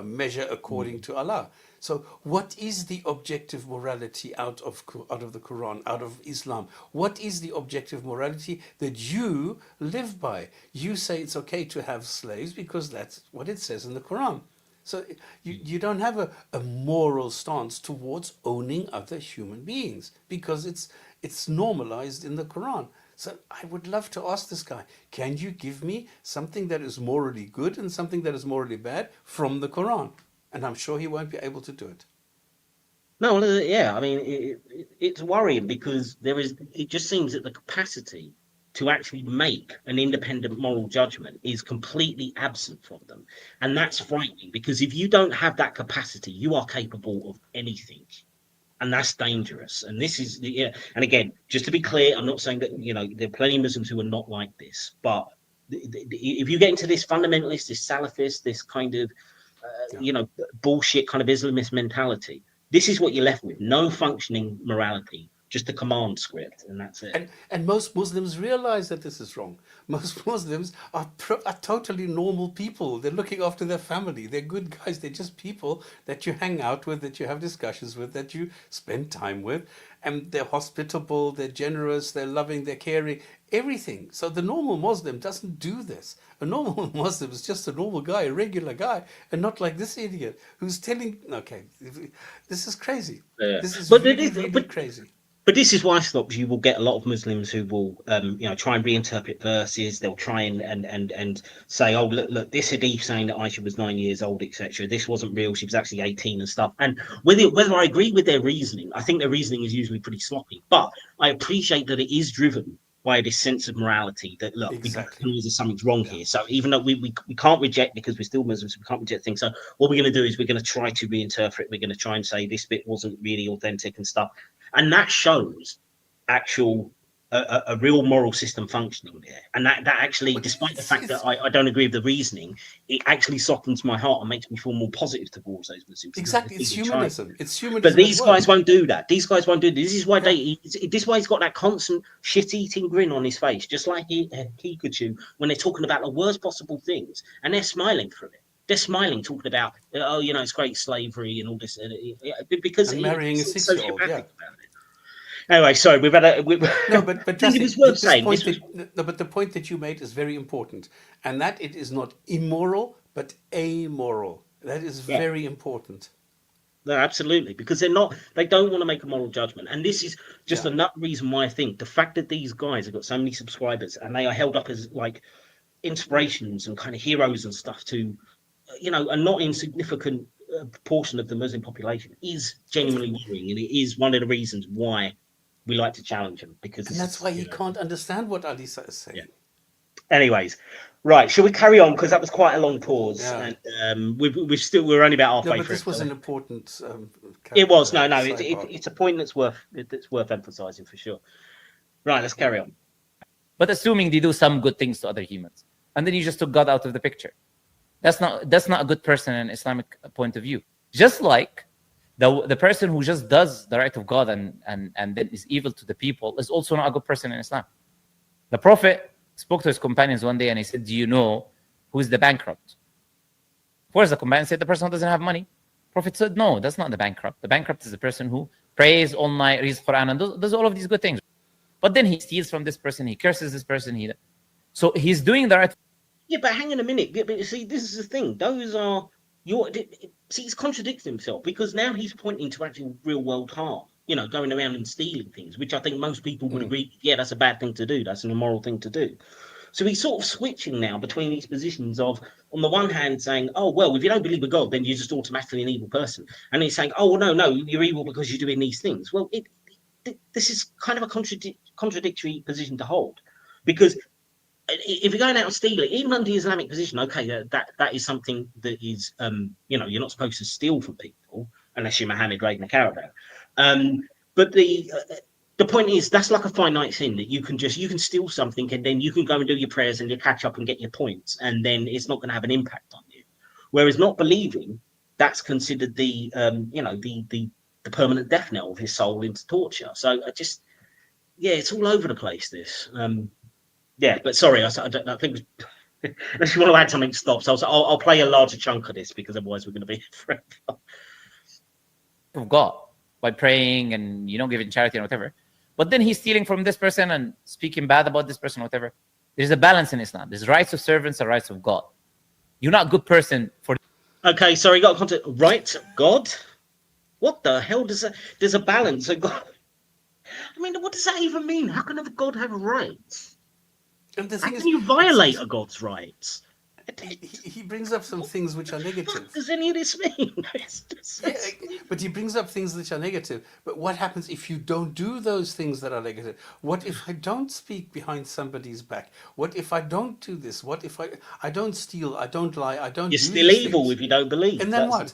measure according to Allah. So what is the objective morality out of the Quran, out of Islam? What is the objective morality that you live by? You say it's okay to have slaves because that's what it says in the Quran. So you don't have a moral stance towards owning other human beings because it's normalized in the Quran. So I would love to ask this guy, can you give me something that is morally good and something that is morally bad from the Quran? And I'm sure he won't be able to do it. No, yeah, I mean, it's worrying because it just seems that the capacity to actually make an independent moral judgment is completely absent from them. And that's frightening because if you don't have that capacity, you are capable of anything. And that's dangerous. And this is and again, just to be clear, I'm not saying that there are plenty of Muslims who are not like this, but if you get into this fundamentalist, this Salafist, this kind of bullshit kind of Islamist mentality, this is what you're left with: no functioning morality, just a command script, and that's it. And most Muslims realize that this is wrong. Most Muslims are totally normal people. They're looking after their family. They're good guys. They're just people that you hang out with, that you have discussions with, that you spend time with. And they're hospitable, they're generous, they're loving, they're caring, everything. So the normal Muslim doesn't do this. A normal Muslim is just a normal guy, a regular guy, and not like this idiot who's telling, okay, this is crazy. Yeah. This is but really crazy. But this is why, Slops, you will get a lot of Muslims who will, try and reinterpret verses. They'll try and say, oh, look, this hadith saying that Aisha was 9 years old, etc. This wasn't real. She was actually 18 and stuff. And whether I agree with their reasoning, I think their reasoning is usually pretty sloppy. But I appreciate that it is driven by this sense of morality that, look, exactly. there's something's wrong here. So even though we can't reject, because we're still Muslims, we can't reject things. So what we're going to do is we're going to try to reinterpret. We're going to try and say this bit wasn't really authentic and stuff. And that shows actual a real moral system functioning there. And that actually, despite the fact that I don't agree with the reasoning, it actually softens my heart and makes me feel more positive towards those Muslims. Exactly, it's humanism. It's humanism. But these guys won't do that. These guys won't do this. This is why this is why he's got that constant shit-eating grin on his face, just like Pikachu when they're talking about the worst possible things, and they're smiling through it. They're smiling, talking about, it's great slavery and all this, because and marrying a 6-year-old. Yeah. Anyway, sorry, we've had a. No, but it was worth saying. But the point that you made is very important, and that it is not immoral but amoral. That is very important. No, absolutely, because they don't want to make a moral judgment, and this is just another reason why I think the fact that these guys have got so many subscribers and they are held up as like inspirations and kind of heroes and stuff to, a not insignificant proportion of the Muslim population is genuinely worrying, and it is one of the reasons why we like to challenge him, because that's why he can't understand what Alisa is saying. Yeah. Anyways, right, shall we carry on, because that was quite a long pause, and we're only about halfway through. But this was an important. It was it's a point that's worth emphasizing for sure. Right, let's carry on. But assuming they do some good things to other humans, and then you just took God out of the picture, that's not a good person in an Islamic point of view. Just like the person who just does the right of God and then is evil to the people is also not a good person in Islam. The Prophet spoke to his companions one day and he said, do you know who is the bankrupt? Of course, the companions said the person who doesn't have money. Prophet said, no, that's not the bankrupt. The bankrupt is the person who prays all night, reads Quran, and does all of these good things. But then he steals from this person, he curses this person. So he's doing the right. Yeah, but hang on a minute. But see, this is the thing. Those are he's contradicting himself, because now he's pointing to actual real world harm. Going around and stealing things, which I think most people would agree. Yeah, that's a bad thing to do. That's an immoral thing to do. So he's sort of switching now between these positions of, on the one hand, saying, oh, well, if you don't believe in God, then you're just automatically an evil person. And he's saying, oh, well, no, you're evil because you're doing these things. Well, this is kind of a contradictory position to hold, because if you're going out and stealing, even under the Islamic position, okay, that is something that is, you're not supposed to steal from people unless you're Mohammed raiding a caravan. But the point is that's like a finite thing that you can steal something and then you can go and do your prayers and you catch up and get your points, and then it's not going to have an impact on you. Whereas not believing, that's considered the the permanent death knell of his soul into torture. So it's all over the place, this. But sorry, I think unless you want to add something, stop. So I'll play a larger chunk of this because otherwise we're going to be forever. Of God by praying and giving charity and whatever, but then he's stealing from this person and speaking bad about this person, whatever. There's a balance in Islam. There's rights of servants and rights of God. You're not a good person for. Okay, sorry, got content. Right, God. What the hell does that? There's a balance of God. I mean, what does that even mean? How can a God have rights? And the How thing can is, you violate a God's rights? he brings up some things which are negative. What does any of this mean? But he brings up things which are negative. But what happens if you don't do those things that are negative? What if I don't speak behind somebody's back? What if I don't do this? What if I don't steal? I don't lie? I don't. You're do still these evil things? if you don't believe. And then what?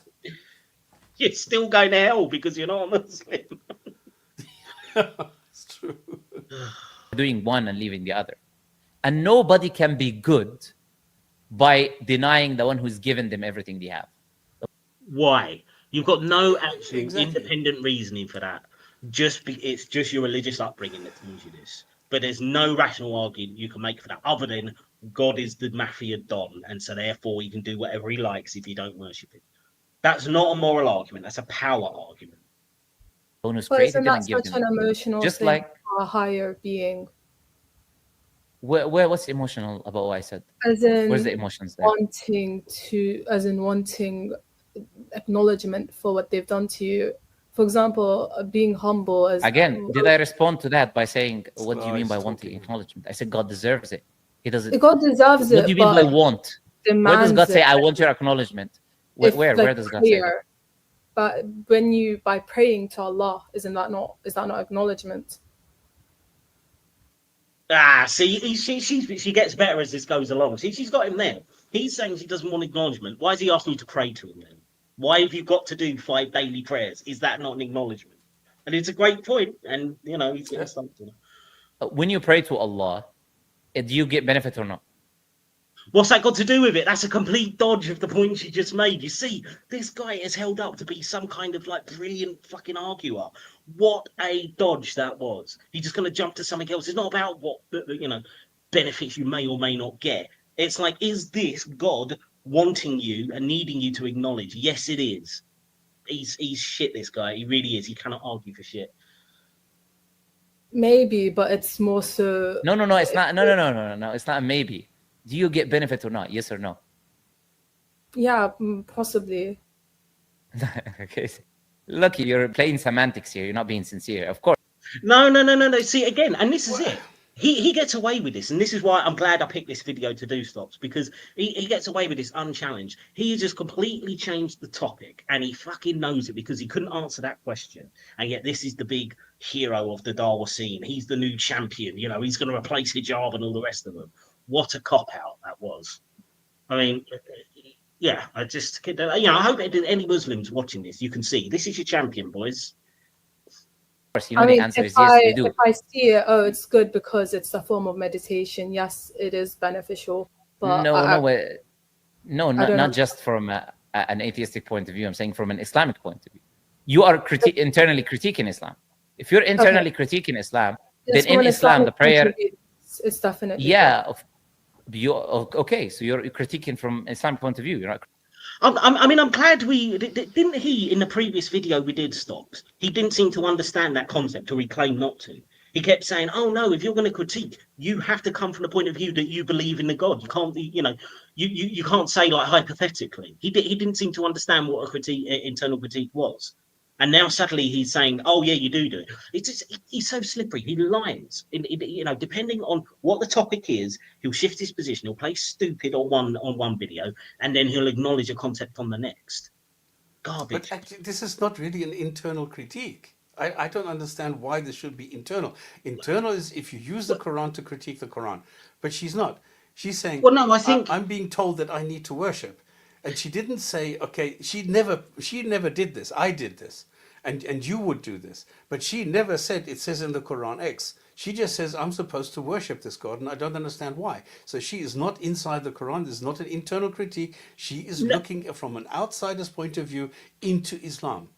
You're still going to hell because you're not a Muslim. It's true. Doing one and leaving the other, and nobody can be good by denying the one who's given them everything they have. Why? You've got no actual Exactly. independent reasoning for that. It's just your religious upbringing that tells you this. But there's no rational argument you can make for that other than God is the mafia don, and so therefore he can do whatever he likes if you don't worship him. That's not a moral argument. That's a power argument. The one who's But created isn't them that and given such them. an emotional Just thing like for a higher being? what's emotional about what I said? As in Where's the emotions there? wanting acknowledgement for what they've done to you. For example, being humble. Again, did I respond to that by saying, what do you mean by Christ, wanting talking. acknowledgement? I said God deserves it. He doesn't. God deserves What it. do you mean by but want? Where does demands God say, it. I want your acknowledgement? Where does God say that? prayer. But when you by praying to Allah, is that not acknowledgement? See, she gets better as this goes along. See, she's got him there. He's saying she doesn't want acknowledgement. Why is he asking you to pray to him then? Why have you got to do 5 daily prayers? Is that not an acknowledgement? And it's a great point. And he's got something. When you pray to Allah, do you get benefit or not? What's that got to do with it? That's a complete dodge of the point she just made. You see, this guy is held up to be some kind of brilliant fucking arguer. What a dodge that was. He's just going to jump to something else. It's not about what benefits you may or may not get. It's like, is this God wanting you and needing you to acknowledge? Yes, it is. He's shit, this guy. He really is. He cannot argue for shit. Maybe, but it's more so. No, it's not. No. It's not a maybe. Do you get benefit or not? Yes or no? Yeah, possibly. Okay. Look, you're playing semantics here. You're not being sincere. Of course. No. See, again, and this is it. He gets away with this, and this is why I'm glad I picked this video to do stops, because he gets away with this unchallenged. He just completely changed the topic, and he fucking knows it because he couldn't answer that question. And yet this is the big hero of the Dawa scene. He's the new champion. He's going to replace hijab and all the rest of them. What a cop-out that was. I mean, yeah, I hope any Muslims watching this, you can see, this is your champion, boys. Of course, the answer is yes, they do. If I see it, it's good because it's a form of meditation. Yes, it is beneficial. But not just from an atheistic point of view. I'm saying from an Islamic point of view. You are internally critiquing Islam. If you're internally critiquing Islam, then in Islam, the prayer... It's definitely... Yeah. Okay, so you're critiquing from Islamic point of view. You're not... I'm glad didn't he in the previous video we did stops. He didn't seem to understand that concept, or he claimed not to. He kept saying, "Oh no, if you're going to critique, you have to come from the point of view that you believe in the God. You can't, you can't say hypothetically." He didn't seem to understand what a internal critique was. And now suddenly he's saying, "Oh yeah, you do it." He's so slippery. He lies. Depending on what the topic is, he'll shift his position. He'll play stupid on one video, and then he'll acknowledge a concept on the next. Garbage. But actually, this is not really an internal critique. I don't understand why this should be internal. Internal is if you use the Quran to critique the Quran. But she's not. She's saying, well, no, I think I'm being told that I need to worship. And she didn't say, okay, she never did this. I did this. and you would do this. But she never said it says in the Quran X. She just says, I'm supposed to worship this God, and I don't understand why. So she is not inside the Quran. There's not an internal critique. She is looking from an outsider's point of view into Islam.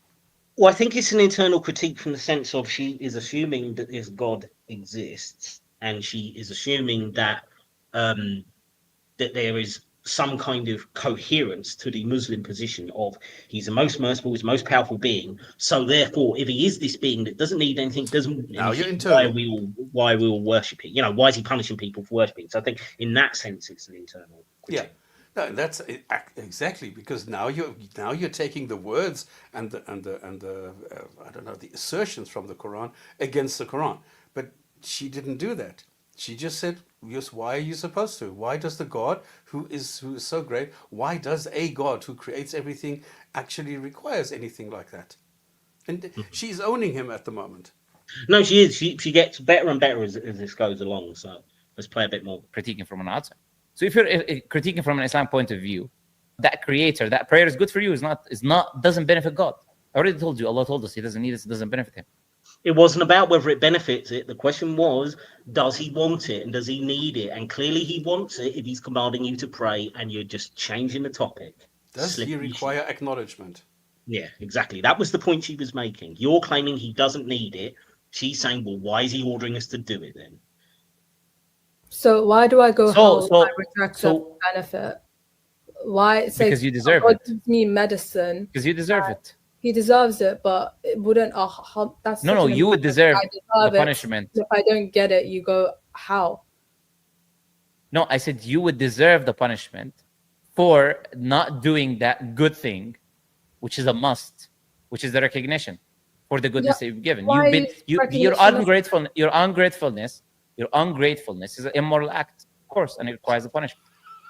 Well, I think it's an internal critique from the sense of she is assuming that this God exists, and she is assuming that that there is some kind of coherence to the Muslim position of he's the most merciful, he's the most powerful being. So therefore, if he is this being that doesn't need anything, doesn't Now you're anything, internal. why we all worship it? You know, why is he punishing people for worshiping? So I think in that sense, it's an internal critique. Yeah. No, that's exactly, because now you're taking the words and the I don't know, the assertions from the Quran against the Quran. But she didn't do that. She just said, yes, why are you supposed to? Why does the God who is so great, why does a God who creates everything actually requires anything like that? And she's owning him at the moment. No, she is. She gets better and better as this goes along. So let's play a bit more. Critiquing from an outside. So if you're critiquing from an Islam point of view, that creator, that prayer is good for you, doesn't benefit God. I already told you, Allah told us he doesn't need it, it doesn't benefit him. It wasn't about whether it benefits it. The question was, does he want it and does he need it? And clearly he wants it if he's commanding you to pray and you're just changing the topic. Does he require acknowledgement? Yeah, exactly. That was the point she was making. You're claiming he doesn't need it. She's saying, well, why is he ordering us to do it then? So why do I go home and retract the benefit? Why? Say, because you deserve God it. gives me medicine. Because you deserve it. He deserves it, but it wouldn't. That's no. You would deserve the it. punishment. If I don't get it, you go, how? No, I said you would deserve the punishment for not doing that good thing, which is a must, which is the recognition for the goodness that you've given. Your ungratefulness is an immoral act, of course, and it requires a punishment.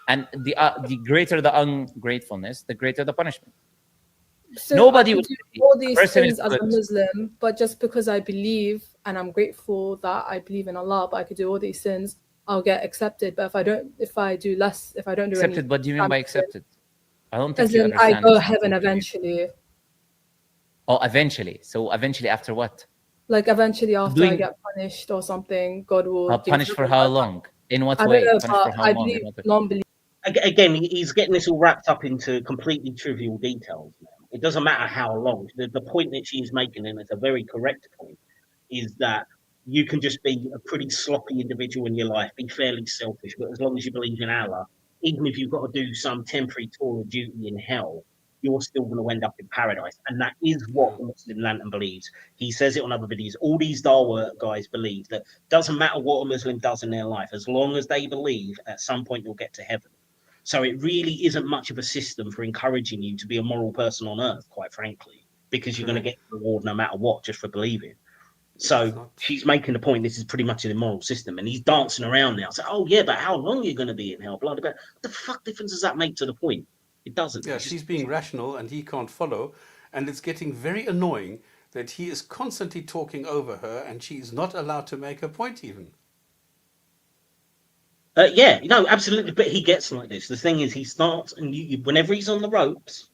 And the greater the ungratefulness, the greater the punishment. So nobody would do all these things as a Muslim, but just because I believe and I'm grateful that I believe in Allah, but I could do all these sins, I'll get accepted. But if I don't do accepted, any, what do you mean by accepted? I don't think as you in understand. I go heaven eventually. Oh, eventually. So eventually after what? Like eventually after I get punished or something, God will punish for how long? In what I way? don't know, Punish for but how I long? believe non-belief. Again, he's getting this all wrapped up into completely trivial details now. It doesn't matter how long. The point that she's making, and it's a very correct point, is that you can just be a pretty sloppy individual in your life, be fairly selfish, but as long as you believe in Allah, even if you've got to do some temporary tour of duty in hell, you're still going to end up in paradise. And that is what the Muslim lantern believes. He says it on other videos. All these Dawa guys believe that doesn't matter what a Muslim does in their life, as long as they believe at some point you'll get to heaven. So it really isn't much of a system for encouraging you to be a moral person on earth, quite frankly, because you're going to get the reward no matter what, just for believing. So she's making the point this is pretty much an immoral system, and he's dancing around now. So, oh yeah, but how long are you going to be in hell? Blah, blah, blah. What the fuck difference does that make to the point? It doesn't. Yeah, she's being rational and he can't follow, and it's getting very annoying that he is constantly talking over her and she is not allowed to make her point even. Yeah, no, absolutely. But he gets like this. The thing is, he starts, and whenever he's on the ropes,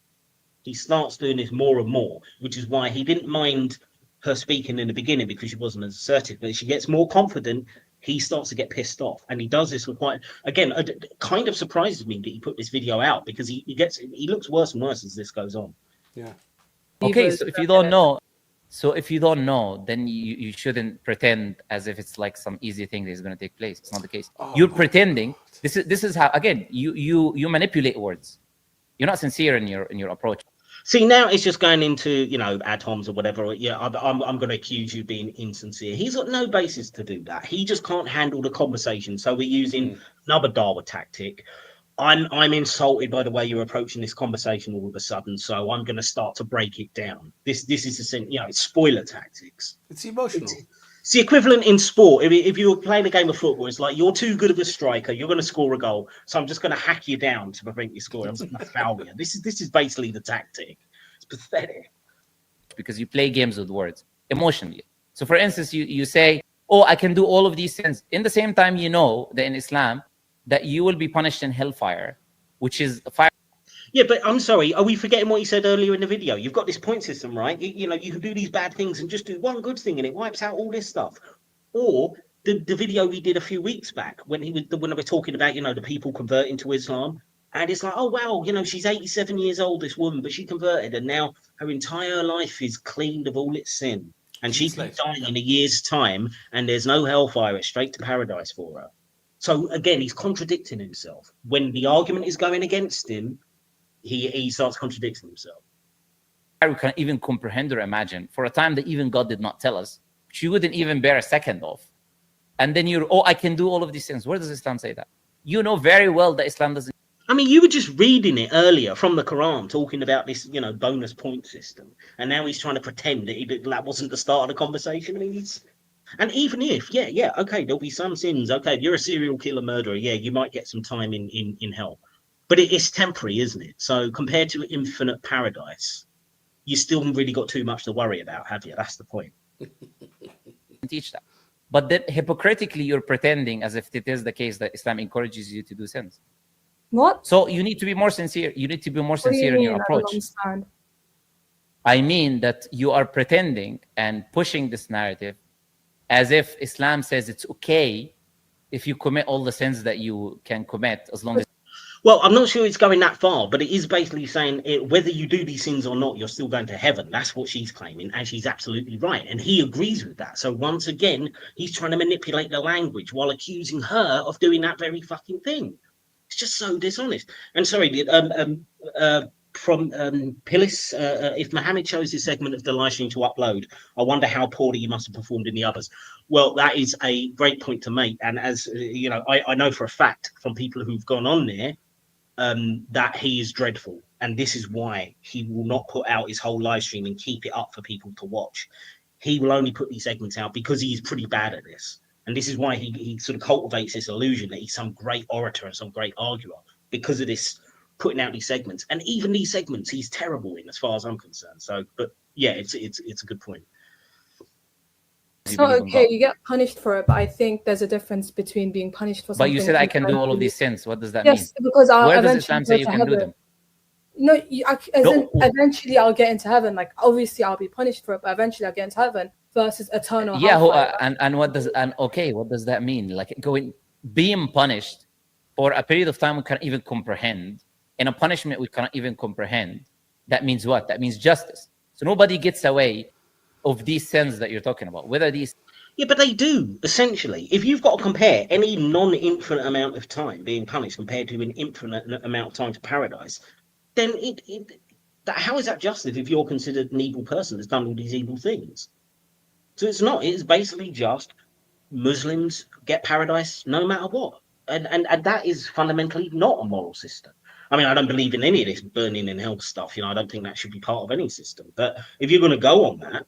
he starts doing this more and more, which is why he didn't mind her speaking in the beginning because she wasn't as assertive. But as she gets more confident, he starts to get pissed off, and he does this with quite. Again, it kind of surprises me that he put this video out because he looks worse and worse as this goes on. Yeah. Okay, so if you don't know, then you shouldn't pretend as if it's like some easy thing that is going to take place. It's not the case. You're pretending. This is how, again, you manipulate words. You're not sincere in your approach. See, now it's just going into, ad homs or whatever. Yeah, I'm going to accuse you of being insincere. He's got no basis to do that. He just can't handle the conversation. So we're using another Dawa tactic. I'm insulted by the way you're approaching this conversation all of a sudden, so I'm going to start to break it down. This is it's spoiler tactics. It's emotional. It's the equivalent in sport. If you were playing a game of football, it's like you're too good of a striker. You're going to score a goal, so I'm just going to hack you down to prevent you scoring. I'm just going to foul you. This is basically the tactic. It's pathetic. Because you play games with words emotionally. So, for instance, you say, "Oh, I can do all of these things." In the same time, you know that in Islam, that you will be punished in hellfire, which is fire. Yeah, but I'm sorry. Are we forgetting what he said earlier in the video? You've got this point system, right? You know, you can do these bad things and just do one good thing, and it wipes out all this stuff. Or the video we did a few weeks back when when we were talking about, you know, the people converting to Islam, and it's like, oh wow, you know, she's 87 years old, this woman, but she converted, and now her entire life is cleaned of all its sin, and she can die in a year's time, and there's no hellfire. It's straight to paradise for her. So again, he's contradicting himself. When the argument is going against him, he starts contradicting himself. We can even comprehend or imagine for a time that even God did not tell us, she wouldn't even bear a second of. And then you're, oh, I can do all of these things. Where does Islam say that? You know very well that Islam doesn't. I mean, you were just reading it earlier from the Quran, talking about this, you know, bonus point system, and now he's trying to pretend that that wasn't the start of the conversation. I mean, and even if, yeah, okay, there'll be some sins. Okay, if you're a serial killer murderer, yeah, you might get some time in hell, but it's temporary, isn't it? So compared to infinite paradise, you still haven't really got too much to worry about, have you? That's the point. Teach that. But then hypocritically, you're pretending as if it is the case that Islam encourages you to do sins. What? So you need to be more sincere. You need to be more sincere in your approach. I mean that you are pretending and pushing this narrative as if Islam says it's okay if you commit all the sins that you can commit, as long as. Well, I'm not sure it's going that far, but it is basically saying whether you do these sins or not, you're still going to heaven. That's what she's claiming, and she's absolutely right. And he agrees with that. So once again, he's trying to manipulate the language while accusing her of doing that very fucking thing. It's just so dishonest. And sorry, from Pilis, if Mohammed chose this segment of the live stream to upload, I wonder how poorly he must have performed in the others. Well, that is a great point to make. And as you know, I know for a fact from people who've gone on there, that he is dreadful, and this is why he will not put out his whole live stream and keep it up for people to watch. He will only put these segments out because he's pretty bad at this, and this is why he sort of cultivates this illusion that he's some great orator and some great arguer, because of this putting out these segments. And even these segments he's terrible in, as far as I'm concerned. So, but yeah, it's a good point. It's not okay. You get punished for it, but I think there's a difference between being punished for something. But you said I can do all of these sins. What does that mean? Yes, because where does Islam say you can do them? No, eventually I'll get into heaven. Like obviously I'll be punished for it, but eventually I'll get into heaven versus eternal. Yeah, and what does what does that mean? Like being punished for a period of time we can't even comprehend. In a punishment we cannot even comprehend. That means what? That means justice. So nobody gets away of these sins that you're talking about, whether these. Yeah, but they do, essentially. If you've got to compare any non-infinite amount of time being punished compared to an infinite amount of time to paradise, then how is that justice if you're considered an evil person that's done all these evil things? So it's not. It's basically just Muslims get paradise no matter what. And that is fundamentally not a moral system. I mean, I don't believe in any of this burning in hell stuff. You know, I don't think that should be part of any system. But if you're going to go on that,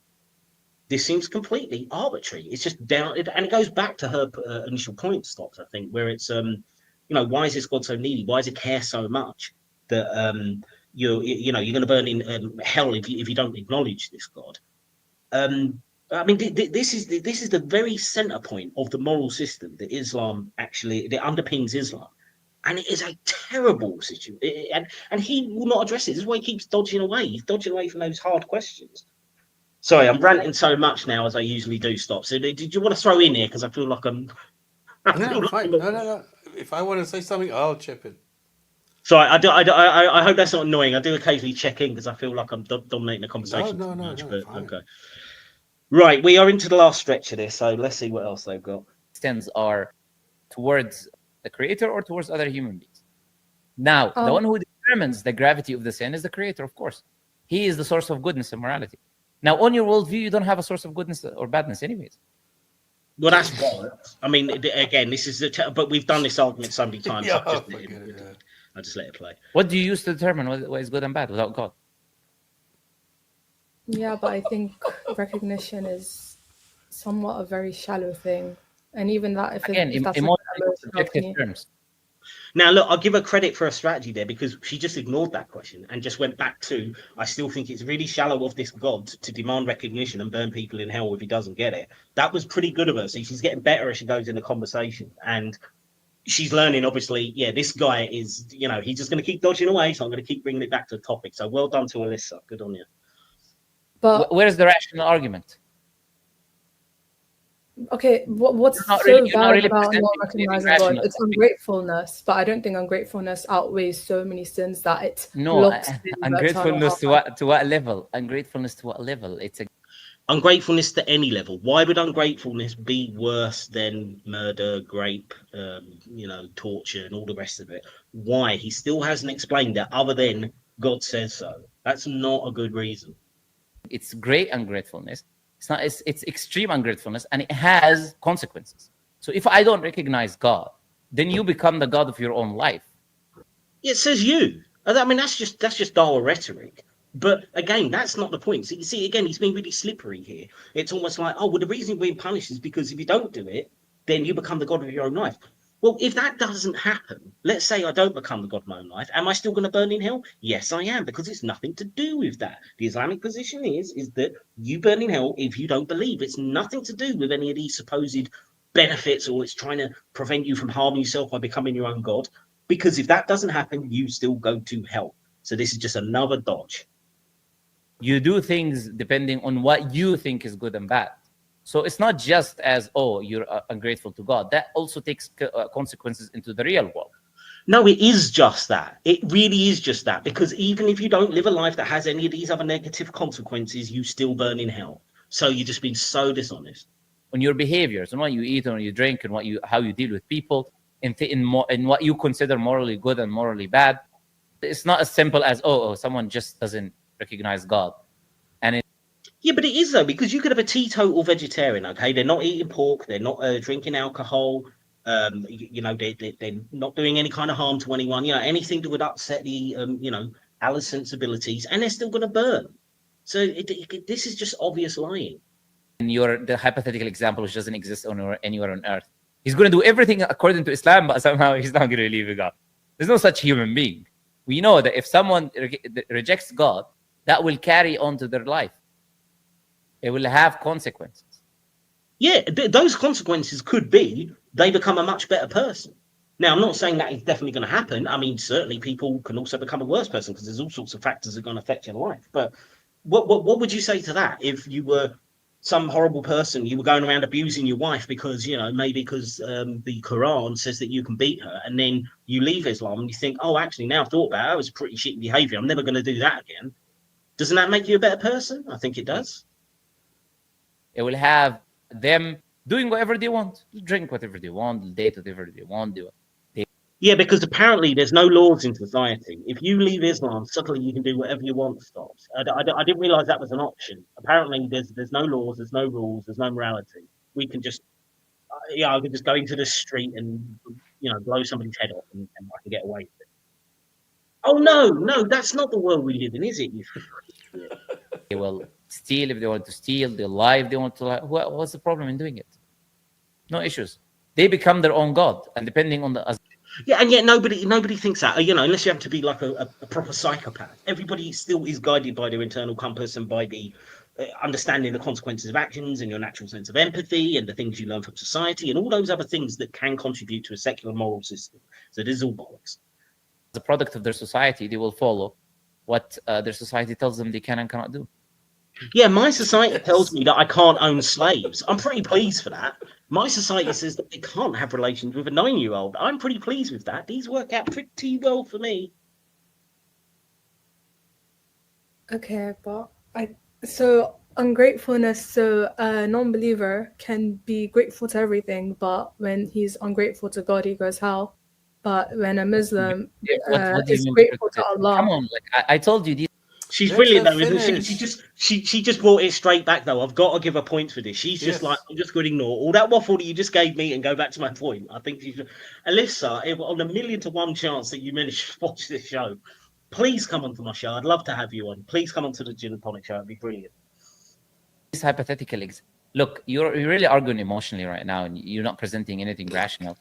this seems completely arbitrary. It's just down, and it goes back to her initial point, Stocks, I think, where it's, you know, why is this God so needy? Why does it care so much that you're going to burn in hell if you don't acknowledge this God? I mean, this is the very center point of the moral system that Islam actually that underpins Islam, and it is a terrible situation. And he will not address it. This is why he keeps dodging away. He's dodging away from those hard questions. Sorry, I'm ranting so much now as I usually do. Stop. So, did you want to throw in here because I feel like I'm? No, fine. No. If I want to say something, I'll chip in. Sorry, I hope that's not annoying. I do occasionally check in because I feel like I'm dominating the conversation. No, okay. Right, we are into the last stretch of this, so let's see what else they've got. Sins are towards the Creator or towards other human beings. Now, the one who determines the gravity of the sin is the Creator, of course. He is the source of goodness and morality. Now, on your worldview, you don't have a source of goodness or badness anyways. Well, that's bollocks. I mean, again, this is but we've done this argument so many times. I just let it play. What do you use to determine what is good and bad without God? Yeah, but I think recognition is somewhat a very shallow thing. And even that, if that's subjective terms. Now, look, I'll give her credit for her strategy there because she just ignored that question and just went back to, I still think it's really shallow of this God to demand recognition and burn people in hell if he doesn't get it. That was pretty good of her. So she's getting better as she goes in the conversation. And she's learning, obviously, yeah, this guy is, you know, he's just going to keep dodging away, so I'm going to keep bringing it back to the topic. So well done to Alyssa. Good on you. But Where's the rational argument? okay, what's You're not so really- you're not bad really about not presenting anything recognizing God? rational. It's ungratefulness, but I don't think ungratefulness outweighs so many sins that it No, blocks the eternal ungratefulness to hellfire. what level? Ungratefulness to what level? It's a Ungratefulness to any level. Why would ungratefulness be worse than murder, rape, you know, torture, and all the rest of it? Why? He still hasn't explained that, other than God says so. That's not a good reason. it's great ungratefulness. It's not. It's extreme ungratefulness, and it has consequences. So if I don't recognize God, then you become the God of your own life. It says you. I mean, that's just Dawa rhetoric. But again, that's not the point. So you see, again, he's being really slippery here. It's almost like, oh, well, the reason you're being punished is because if you don't do it, then you become the God of your own life. Well, if that doesn't happen, let's say I don't become the God of my own life, am I still going to burn in hell? Yes, I am, because it's nothing to do with that. The Islamic position is that you burn in hell if you don't believe. It's nothing to do with any of these supposed benefits, or it's trying to prevent you from harming yourself by becoming your own God. Because if that doesn't happen, you still go to hell. So this is just another dodge. You do things depending on what you think is good and bad. So it's not just as, oh, you're ungrateful to God. That also takes consequences into the real world. No, it is just that. It really is just that. Because even if you don't live a life that has any of these other negative consequences, you still burn in hell. So you're just being so dishonest. On your behaviors, on what you eat, on what you drink, and how you deal with people, in what you consider morally good and morally bad. It's not as simple as, oh, someone just doesn't recognize God. Yeah, but it is, though, because you could have a teetotal vegetarian, okay? They're not eating pork, they're not drinking alcohol, you know, they're not doing any kind of harm to anyone, you know, anything that would upset the, you know, Allah's sensibilities, and they're still going to burn. So this is just obvious lying. In the hypothetical example, which doesn't exist anywhere on earth, he's going to do everything according to Islam, but somehow he's not going to believe God. There's no such human being. We know that if someone rejects God, that will carry on to their life. It will have consequences. Yeah, those consequences could be they become a much better person. Now, I'm not saying that is definitely going to happen. I mean, certainly people can also become a worse person because there's all sorts of factors that are going to affect your life. But what would you say to that if you were some horrible person, you were going around abusing your wife because, you know, maybe because the Quran says that you can beat her, and then you leave Islam and you think, oh, actually, now I've thought about it, that was pretty shitty behavior. I'm never going to do that again. Doesn't that make you a better person? I think it does. It will have them doing whatever they want, drink whatever they want, date whatever they want. Yeah, because apparently there's no laws in society. If you leave Islam, suddenly you can do whatever you want. Stops. I didn't realize that was an option. Apparently, there's no laws, there's no rules, there's no morality. We can just, I can just go into the street and, you know, blow somebody's head off, and I can get away with it. Oh no, that's not the world we live in, is it? They will steal if they want to steal. They'll lie if they want to lie. What's the problem in doing it? No issues. They become their own God, and depending on the. Yeah, and yet nobody thinks that, you know, unless you have to be like a proper psychopath. Everybody still is guided by their internal compass and by the understanding the consequences of actions and your natural sense of empathy and the things you learn from society and all those other things that can contribute to a secular moral system. So this is all bollocks. As a product of their society, they will follow what their society tells them they can and cannot do. Yeah, my society tells me that I can't own slaves. I'm pretty pleased for that. My society says that they can't have relations with a 9-year-old. I'm pretty pleased with that. These work out pretty well for me. Okay, but so ungratefulness. So a non-believer can be grateful to everything, but when he's ungrateful to God, he goes hell. But when a Muslim What do you is mean grateful to Allah, come on, like I told you, these. She's Let brilliant her though, isn't she? She just brought it straight back though. I've got to give her points for this. She's just Yes. like, I'm just going to ignore all that waffle that you just gave me and go back to my point. I think she's Alyssa, on a 1,000,000 to 1 chance that you manage to watch this show, please come onto my show. I'd love to have you on. Please come onto the Gin and Tonic show. It'd be brilliant. These hypothetical look, you're really arguing emotionally right now, and you're not presenting anything rational.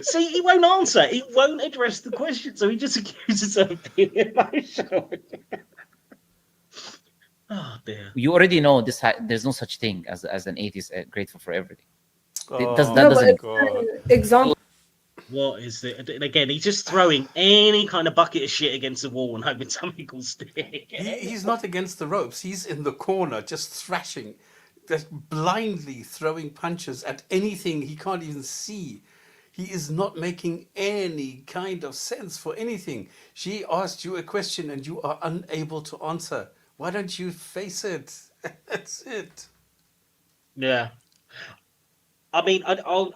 See, he won't answer. He won't address the question, so he just accuses her of being emotional. Oh dear. You already know this. There's no such thing as an atheist grateful for everything. Oh, That no, doesn't. but example. What is it? And again, he's just throwing any kind of bucket of shit against the wall and hoping something will stick. He's not against the ropes. He's in the corner, just thrashing, just blindly throwing punches at anything he can't even see. He is not making any kind of sense for anything. She asked you a question and you are unable to answer. Why don't you face it? That's it. Yeah. I mean, I'll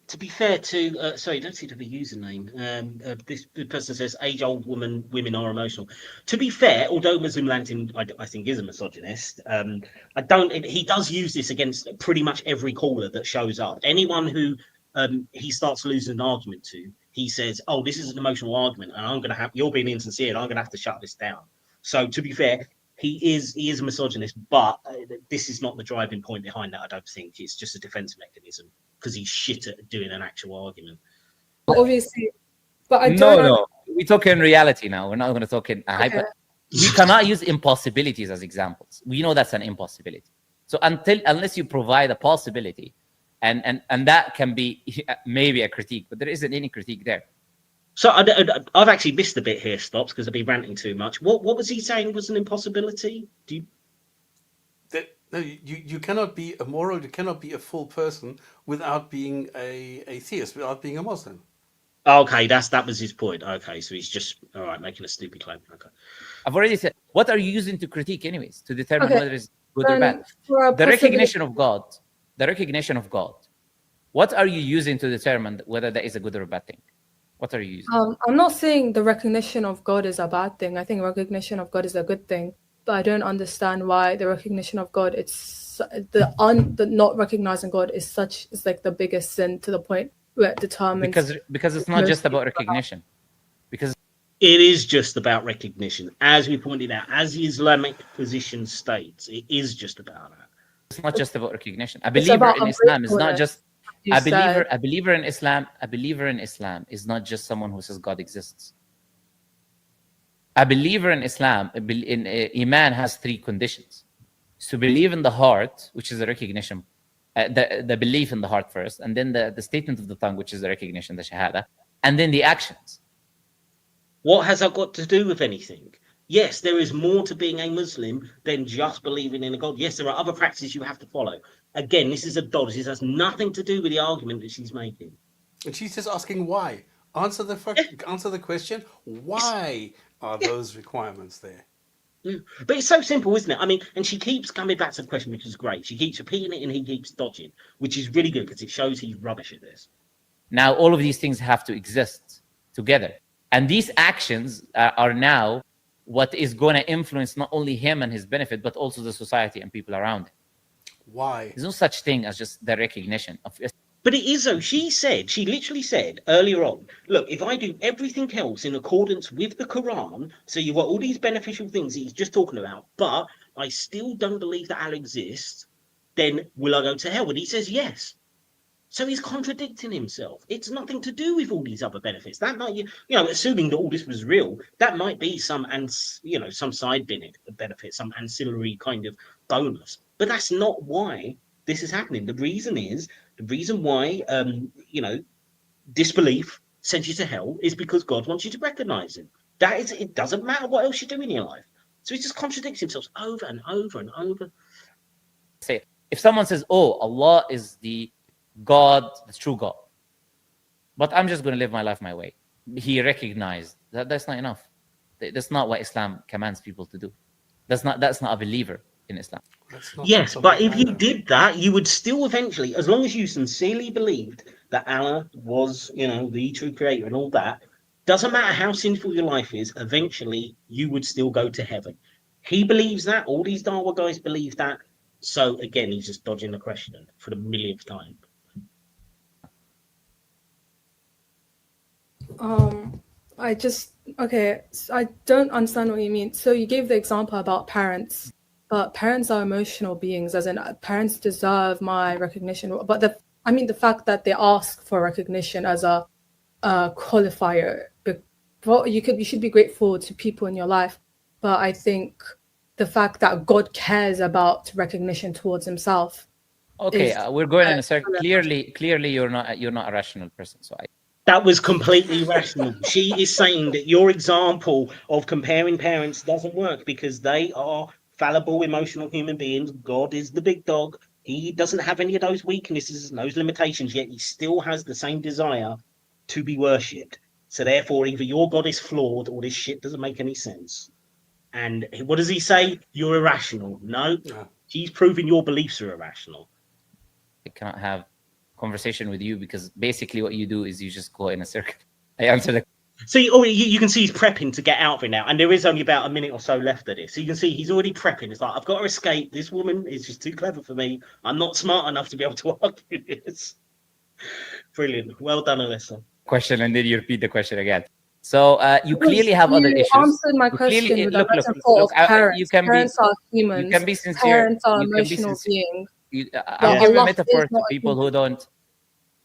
to be fair to, sorry, don't see the username. This person says, age-old women are emotional. To be fair, although Muslim Lantern, I think, is a misogynist, he does use this against pretty much every caller that shows up. Anyone who he starts losing an argument to, he says, oh, this is an emotional argument, and you're being insincere, and I'm going to have to shut this down. So to be fair, he is a misogynist, but this is not the driving point behind that. I don't think it's just a defense mechanism because he's shit at doing an actual argument. Obviously, but I No, don't. no. We talk in reality now. We're not going to talk in hyper. We cannot use impossibilities as examples. We know that's an impossibility. So unless you provide a possibility, and that can be maybe a critique, but there isn't any critique there. So I've actually missed a bit here, Stops, because I've been ranting too much. What was he saying was an impossibility? No, you cannot be a moral, you cannot be a full person without being a theist, without being a Muslim. Okay, that was his point. Okay, so he's just all right making a stupid claim. Okay, I've already said, what are you using to critique anyways, to determine whether it's good or bad? The recognition of God. The recognition of God. What are you using to determine whether that is a good or a bad thing? What are you using? I'm not saying the recognition of God is a bad thing. I think recognition of God is a good thing, but I don't understand why the recognition of God, it's the not recognizing God is like the biggest sin to the point where it determines. Because it's not just about recognition. Because it is just about recognition, as we pointed out, as the Islamic position states. It is just about that. it's not just about recognition. A believer in Islam is not just a believer in Islam. A believer in Islam is not just someone who says God exists. A believer in Islam, in Iman, has three conditions: to believe in the heart, which is the recognition, the belief in the heart first, and then the statement of the tongue, which is the recognition, the shahada, and then the actions. What has that got to do with anything? Yes, there is more to being a Muslim than just believing in a God. Yes, there are other practices you have to follow. Again, this is a dodge. This has nothing to do with the argument that she's making. And she's just asking why. Answer the question. Why are those requirements there? But it's so simple, isn't it? I mean, and she keeps coming back to the question, which is great. She keeps repeating it and he keeps dodging, which is really good because it shows he's rubbish at this. Now, all of these things have to exist together. And these actions are now what is going to influence not only him and his benefit, but also the society and people around him. Why? There's no such thing as just the recognition of. But it is though. She literally said earlier on, look, if I do everything else in accordance with the Quran, so you've got all these beneficial things that he's just talking about, but I still don't believe that Allah exists, then will I go to hell? And he says yes. So he's contradicting himself. It's nothing to do with all these other benefits. That might, assuming that all this was real, that might be some side benefit, some ancillary kind of bonus. But that's not why this is happening. The reason why, disbelief sends you to hell is because God wants you to recognize him. That is, it doesn't matter what else you do in your life. So he just contradicts himself over and over and over. Say, if someone says, "Oh, Allah is the God, the true God," but I'm just going to live my life my way. He recognized that's not enough. That's not what Islam commands people to do. That's not a believer in Islam. Yes, but if you did that, you would still eventually, as long as you sincerely believed that Allah was, the true creator and all that, doesn't matter how sinful your life is, eventually you would still go to heaven. He believes that. All these Dawa guys believe that. So again, he's just dodging the question for the millionth time. I don't understand what you mean. So you gave the example about parents, but parents are emotional beings, as in parents deserve my recognition. But the fact that they ask for recognition as a qualifier, you should be grateful to people in your life. But I think the fact that God cares about recognition towards himself. Okay, we're going in a circle. Clearly, you're not a rational person. So That was completely rational. She is saying that your example of comparing parents doesn't work because they are fallible, emotional human beings. God is the big dog. He doesn't have any of those weaknesses and those limitations, yet he still has the same desire to be worshipped. So therefore, either your God is flawed or this shit doesn't make any sense. And what does he say? You're irrational. No, he's proving your beliefs are irrational. I cannot have conversation with you because basically what you do is you just go in a circle. I answer the So you can see he's prepping to get out of it now, and there is only about a minute or so left of this. So you can see he's already prepping. It's like, I've got to escape. This woman is just too clever for me. I'm not smart enough to be able to argue this. Brilliant. Well done, Alyssa. question and then you repeat the question again. So you clearly have other issues. You answered my question with a metaphor of parents. Parents are humans. You can be sincere. Parents are emotional beings. I'll give a metaphor to people who don't.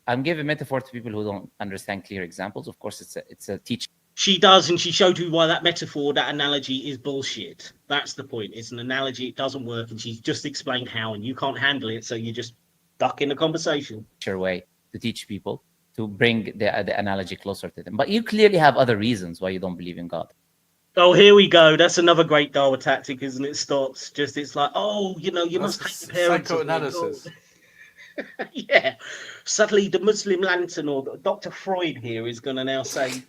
I'm giving a metaphor to people who don't understand clear examples. Of course, it's a teaching. She does, and she showed you why that metaphor, that analogy is bullshit. That's the point. It's an analogy. It doesn't work, and she's just explained how, and you can't handle it, so you just duck in the conversation. Sure way to teach people to bring the analogy closer to them. But you clearly have other reasons why you don't believe in God. Oh, here we go. That's another great Dawa tactic, isn't it? Stops. Just it's like, oh, you know, you must take the parents. Psychoanalysis. Yeah. Suddenly, the Muslim lantern or Dr. Freud here is going to now say,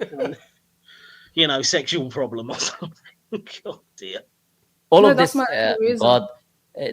you know, sexual problem or something. God dear. All of this, God.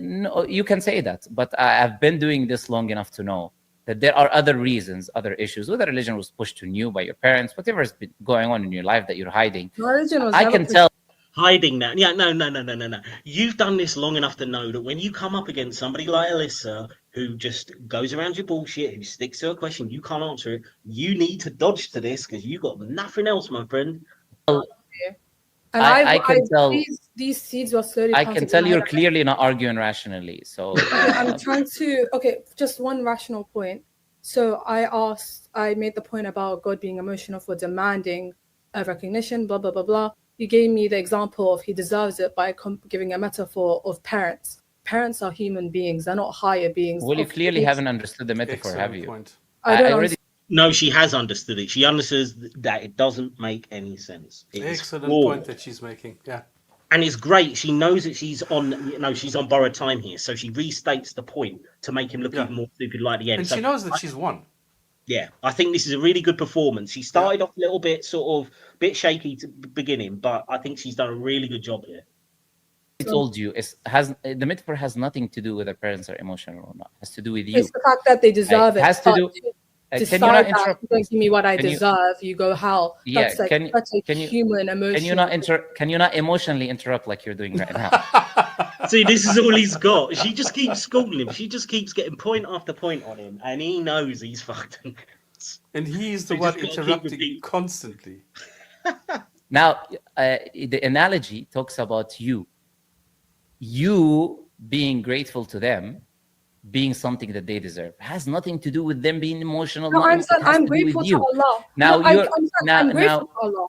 No, you can say that, but I've been doing this long enough to know that there are other reasons, other issues, whether religion was pushed on you by your parents, whatever's been going on in your life that you're hiding. Religion was I can tell. Hiding that. Yeah, no. You've done this long enough to know that when you come up against somebody like Alyssa, who just goes around your bullshit, who sticks to a question, you can't answer it, you need to dodge to this because you got nothing else, my friend. And I can tell these seeds were slowly. I can tell you're clearly not arguing rationally. So I'm trying to. Okay, just one rational point. So I made the point about God being emotional for demanding a recognition. Blah blah blah blah. You gave me the example of he deserves it by giving a metaphor of parents. Parents are human beings; they're not higher beings. Well, you clearly haven't understood the metaphor, have you? Point. I don't No, she has understood it. She understands that it doesn't make any sense. Excellent point that she's making. Yeah. And it's great. She knows that she's on borrowed time here. So she restates the point to make him look even more stupid like the end. And she knows that she's won. Yeah, I think this is a really good performance. She started off a little bit bit shaky to the beginning, but I think she's done a really good job here. I told you, the metaphor has nothing to do with the parents are emotional or not. It has to do with you. It's the fact that they deserve it. It has to do. Can you not interrupt? You don't give me what I deserve. You go how? Yeah. That's like human emotion. Can you not emotionally interrupt like you're doing right now? See, this is all he's got. She just keeps schooling him. She just keeps getting point after point on him, and he knows he's fucked. And he's the one interrupting constantly. Now, the analogy talks about you being grateful to them, being something that they deserve. It has nothing to do with them being emotional. No, I'm grateful to Allah. Now, I'm grateful to Allah.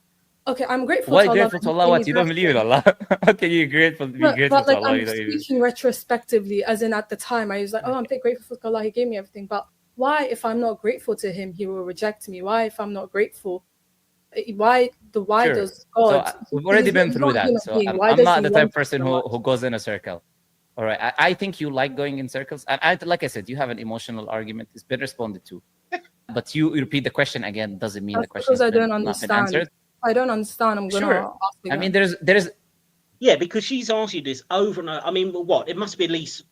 Okay, I'm grateful Why to Allah. Grateful to Allah? What? You don't believe in Allah? How can you be grateful to Allah? I'm speaking retrospectively, as in at the time, I was like, oh, I'm grateful to Allah. He gave me everything. But why, if I'm not grateful to him, he will reject me? Why, if I'm not grateful? Why does God? So we've already been through that. So I'm not the type of person who goes in a circle. All right. I think you like going in circles. And like I said, you have an emotional argument. It's been responded to. But you repeat the question again. Doesn't mean the question because I don't understand. I don't understand. I'm going to ask again. I mean, there's. Yeah, because she's asked you this over and over. I mean, what? It must be at least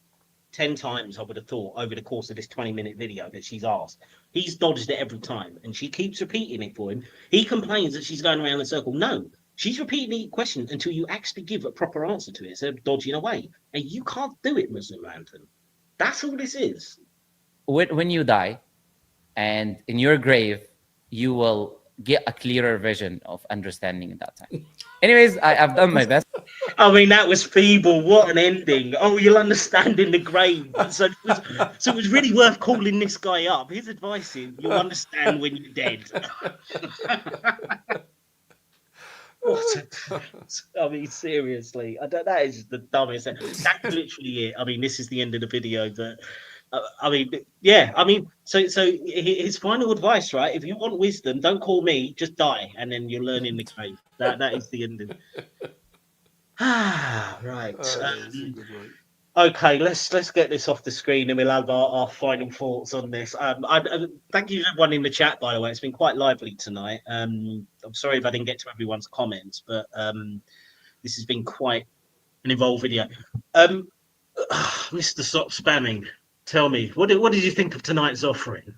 10 times, I would have thought, over the course of this 20-minute video that she's asked. He's dodged it every time, and she keeps repeating it for him. He complains that she's going around in a circle. No, she's repeating the question until you actually give a proper answer to it instead of dodging away. And you can't do it, Muslim Lantern. That's all this is. When you die, and in your grave, you will get a clearer vision of understanding at that time. Anyways, I've done my best. I mean, that was feeble. What an ending. Oh, you'll understand in the grave. So it was really worth calling this guy up. His advice is, you'll understand when you're dead. I mean, seriously. That is the dumbest. That's literally it. I mean, this is the end of the video. But I mean, yeah. I mean, so his final advice, right? If you want wisdom, don't call me. Just die, and then you'll learn in the cave. That is the ending. Ah, right. Oh, that was a good one. Okay, let's get this off the screen, and we'll have our final thoughts on this. I thank you to everyone in the chat, by the way. It's been quite lively tonight. I'm sorry if I didn't get to everyone's comments, but this has been quite an involved video. Mr. Stop Spamming, tell me, what did you think of tonight's offering?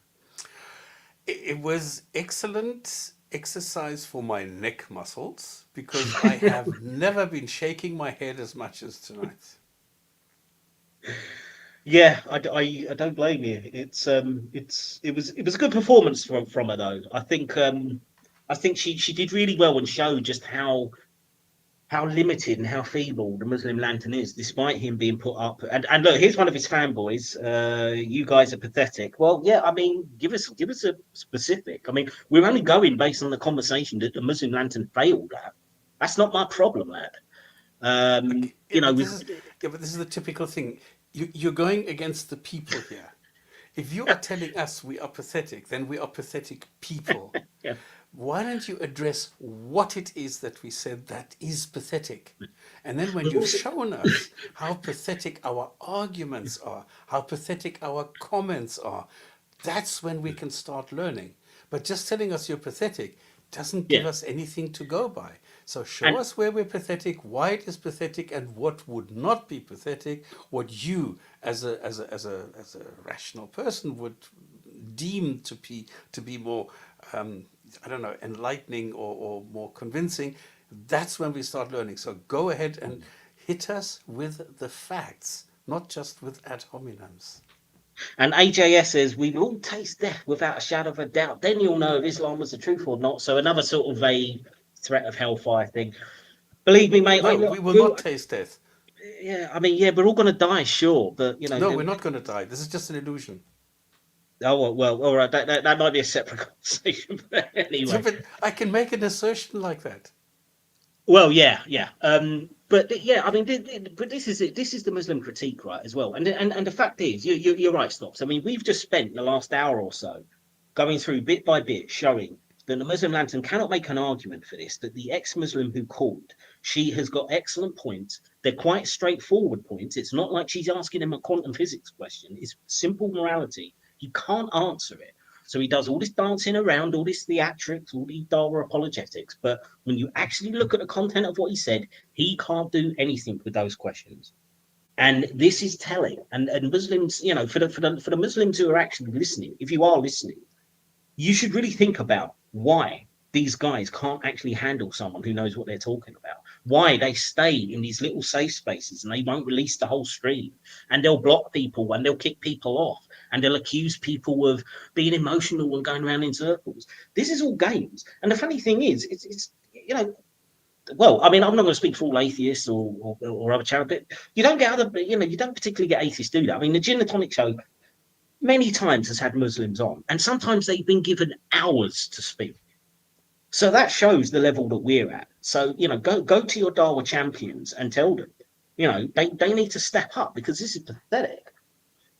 It was excellent exercise for my neck muscles because I have never been shaking my head as much as tonight. Yeah, I don't blame you. It was a good performance from her though. I think she did really well and showed just how limited and how feeble the Muslim lantern is, despite him being put up. And look, here's one of his fanboys. You guys are pathetic. Well, yeah, I mean, give us a specific. I mean, we're only going based on the conversation that the Muslim lantern failed at. That's not my problem, lad. Okay, You know, but this is the typical thing. You're going against the people here. If you are telling us we are pathetic, then we are pathetic people. yeah. Why don't you address what it is that we said that is pathetic? And then when you've shown us how pathetic our arguments are, how pathetic our comments are, that's when we can start learning. But just telling us you're pathetic doesn't give us anything to go by. So show us where we're pathetic, why it is pathetic, and what would not be pathetic, what you as a rational person would deem to be more I don't know, enlightening or more convincing. That's when we start learning. So go ahead and hit us with the facts, not just with ad hominems. And AJS says, we will all taste death without a shadow of a doubt. Then you'll know if Islam was the truth or not. So another sort of a threat of hellfire thing. Believe me, mate. No, we will not taste death. Yeah, I mean, yeah, we're all going to die, sure. But, you know. No, we're not going to die. This is just an illusion. Oh, well, all right. That might be a separate conversation. But anyway. Yeah, but I can make an assertion like that. Well, yeah. But yeah, I mean, but this is it. This is the Muslim critique, right, as well. And the fact is, you're right, Stops. I mean, we've just spent the last hour or so going through bit by bit, showing that the Muslim lantern cannot make an argument for this. That the ex-Muslim who called, she has got excellent points. They're quite straightforward points. It's not like she's asking him a quantum physics question. It's simple morality. He can't answer it. So he does all this dancing around, all this theatrics, all these Dara apologetics. But when you actually look at the content of what he said, he can't do anything with those questions. And this is telling. And Muslims, you know, for the Muslims who are actually listening, if you are listening, you should really think about why these guys can't actually handle someone who knows what they're talking about. Why they stay in these little safe spaces and they won't release the whole stream, and they'll block people and they'll kick people off and they'll accuse people of being emotional and going around in circles. This is all games. And the funny thing is, it's you know, well, I mean, I'm not going to speak for all atheists or other charities, but you don't get other, you know, you don't particularly get atheists do that. I mean, the Gin and Tonic show many times has had Muslims on, and sometimes they've been given hours to speak. So that shows the level that we're at. So, you know, go to your Dawa champions and tell them, you know, they need to step up because this is pathetic.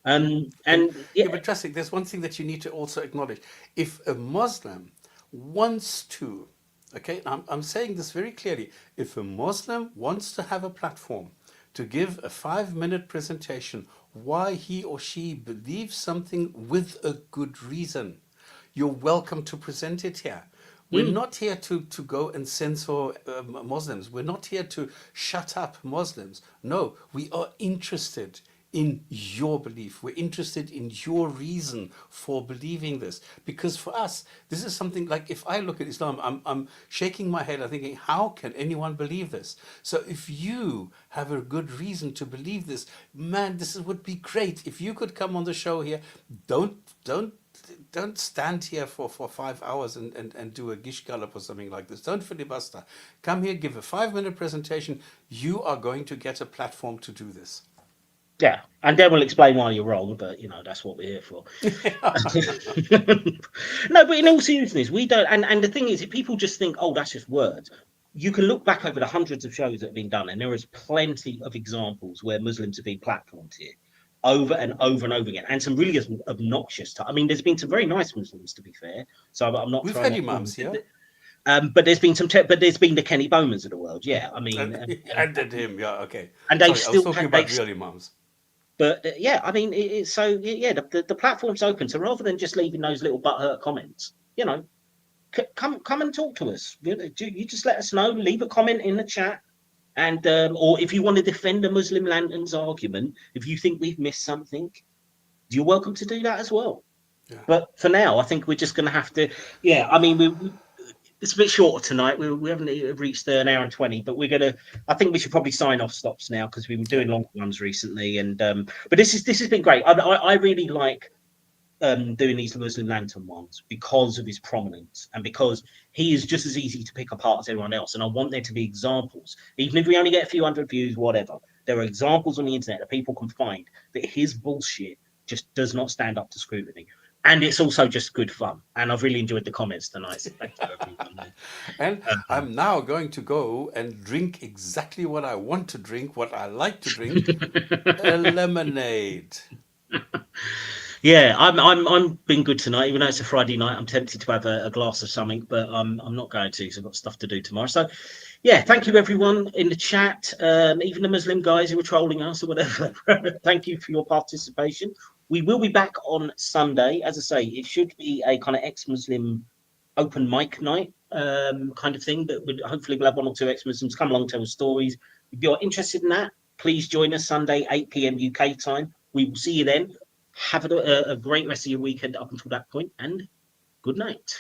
But trust me, there's one thing that you need to also acknowledge. If a Muslim wants to, okay, I'm saying this very clearly, if a Muslim wants to have a platform to give a 5-minute presentation why he or she believes something with a good reason, you're welcome to present it here. We're not here to go and censor Muslims. We're not here to shut up Muslims. No, we are interested in your belief. We're interested in your reason for believing this. Because for us, this is something like, if I look at Islam, I'm shaking my head, I'm thinking, how can anyone believe this? So if you have a good reason to believe this, man, this would be great. If you could come on the show here, don't stand here for 5 hours and do a gish gallop or something like this. Don't filibuster. Come here, give a 5-minute presentation. You are going to get a platform to do this. Yeah, and then we'll explain why you're wrong, but, you know, that's what we're here for. No, but in all seriousness, we don't. And the thing is, if people just think, oh, that's just words, you can look back over the hundreds of shows that have been done, and there is plenty of examples where Muslims have been platformed here. over and over and over again, and some really obnoxious. I mean, there's been some very nice Muslims, to be fair. So I'm not. We've throwing had out- imams, yeah. But there's been but there's been the Kenny Bowmans of the world, yeah. I mean, And him, yeah, okay. and they've Sorry, I was still talking about real imams. But yeah, I mean, it's so yeah, the platform's open. So rather than just leaving those little butthurt comments, you know, come and talk to us. You just let us know. Leave a comment in the chat, and or if you want to defend the Muslim lanterns argument, if you think we've missed something, you're welcome to do that as well. Yeah. But for now, I think we're just going to have to. Yeah, I mean, it's a bit shorter tonight. We haven't reached an hour and 20, but we're gonna. I think we should probably sign off stops now because we've been doing longer ones recently. And but this has been great. I really like doing these Muslim Lantern ones because of his prominence and because he is just as easy to pick apart as everyone else. And I want there to be examples, even if we only get a few hundred views, whatever. There are examples on the internet that people can find that his bullshit just does not stand up to scrutiny. And it's also just good fun. And I've really enjoyed the comments tonight. So thank you, everyone. And I'm now going to go and drink exactly what I want to drink, what I like to drink, a lemonade. Yeah, I'm been good tonight. Even though it's a Friday night, I'm tempted to have a glass of something, but I'm not going to because I've got stuff to do tomorrow. So, yeah, thank you everyone in the chat, even the Muslim guys who were trolling us or whatever. Thank you for your participation. We will be back on Sunday. As I say, it should be a kind of ex-Muslim open mic night kind of thing. That would hopefully we'll have one or two ex-Muslims come along, tell stories. If you're interested in that, please join us Sunday, 8 p.m. UK time. We will see you then. Have a great rest of your weekend up until that point, and good night.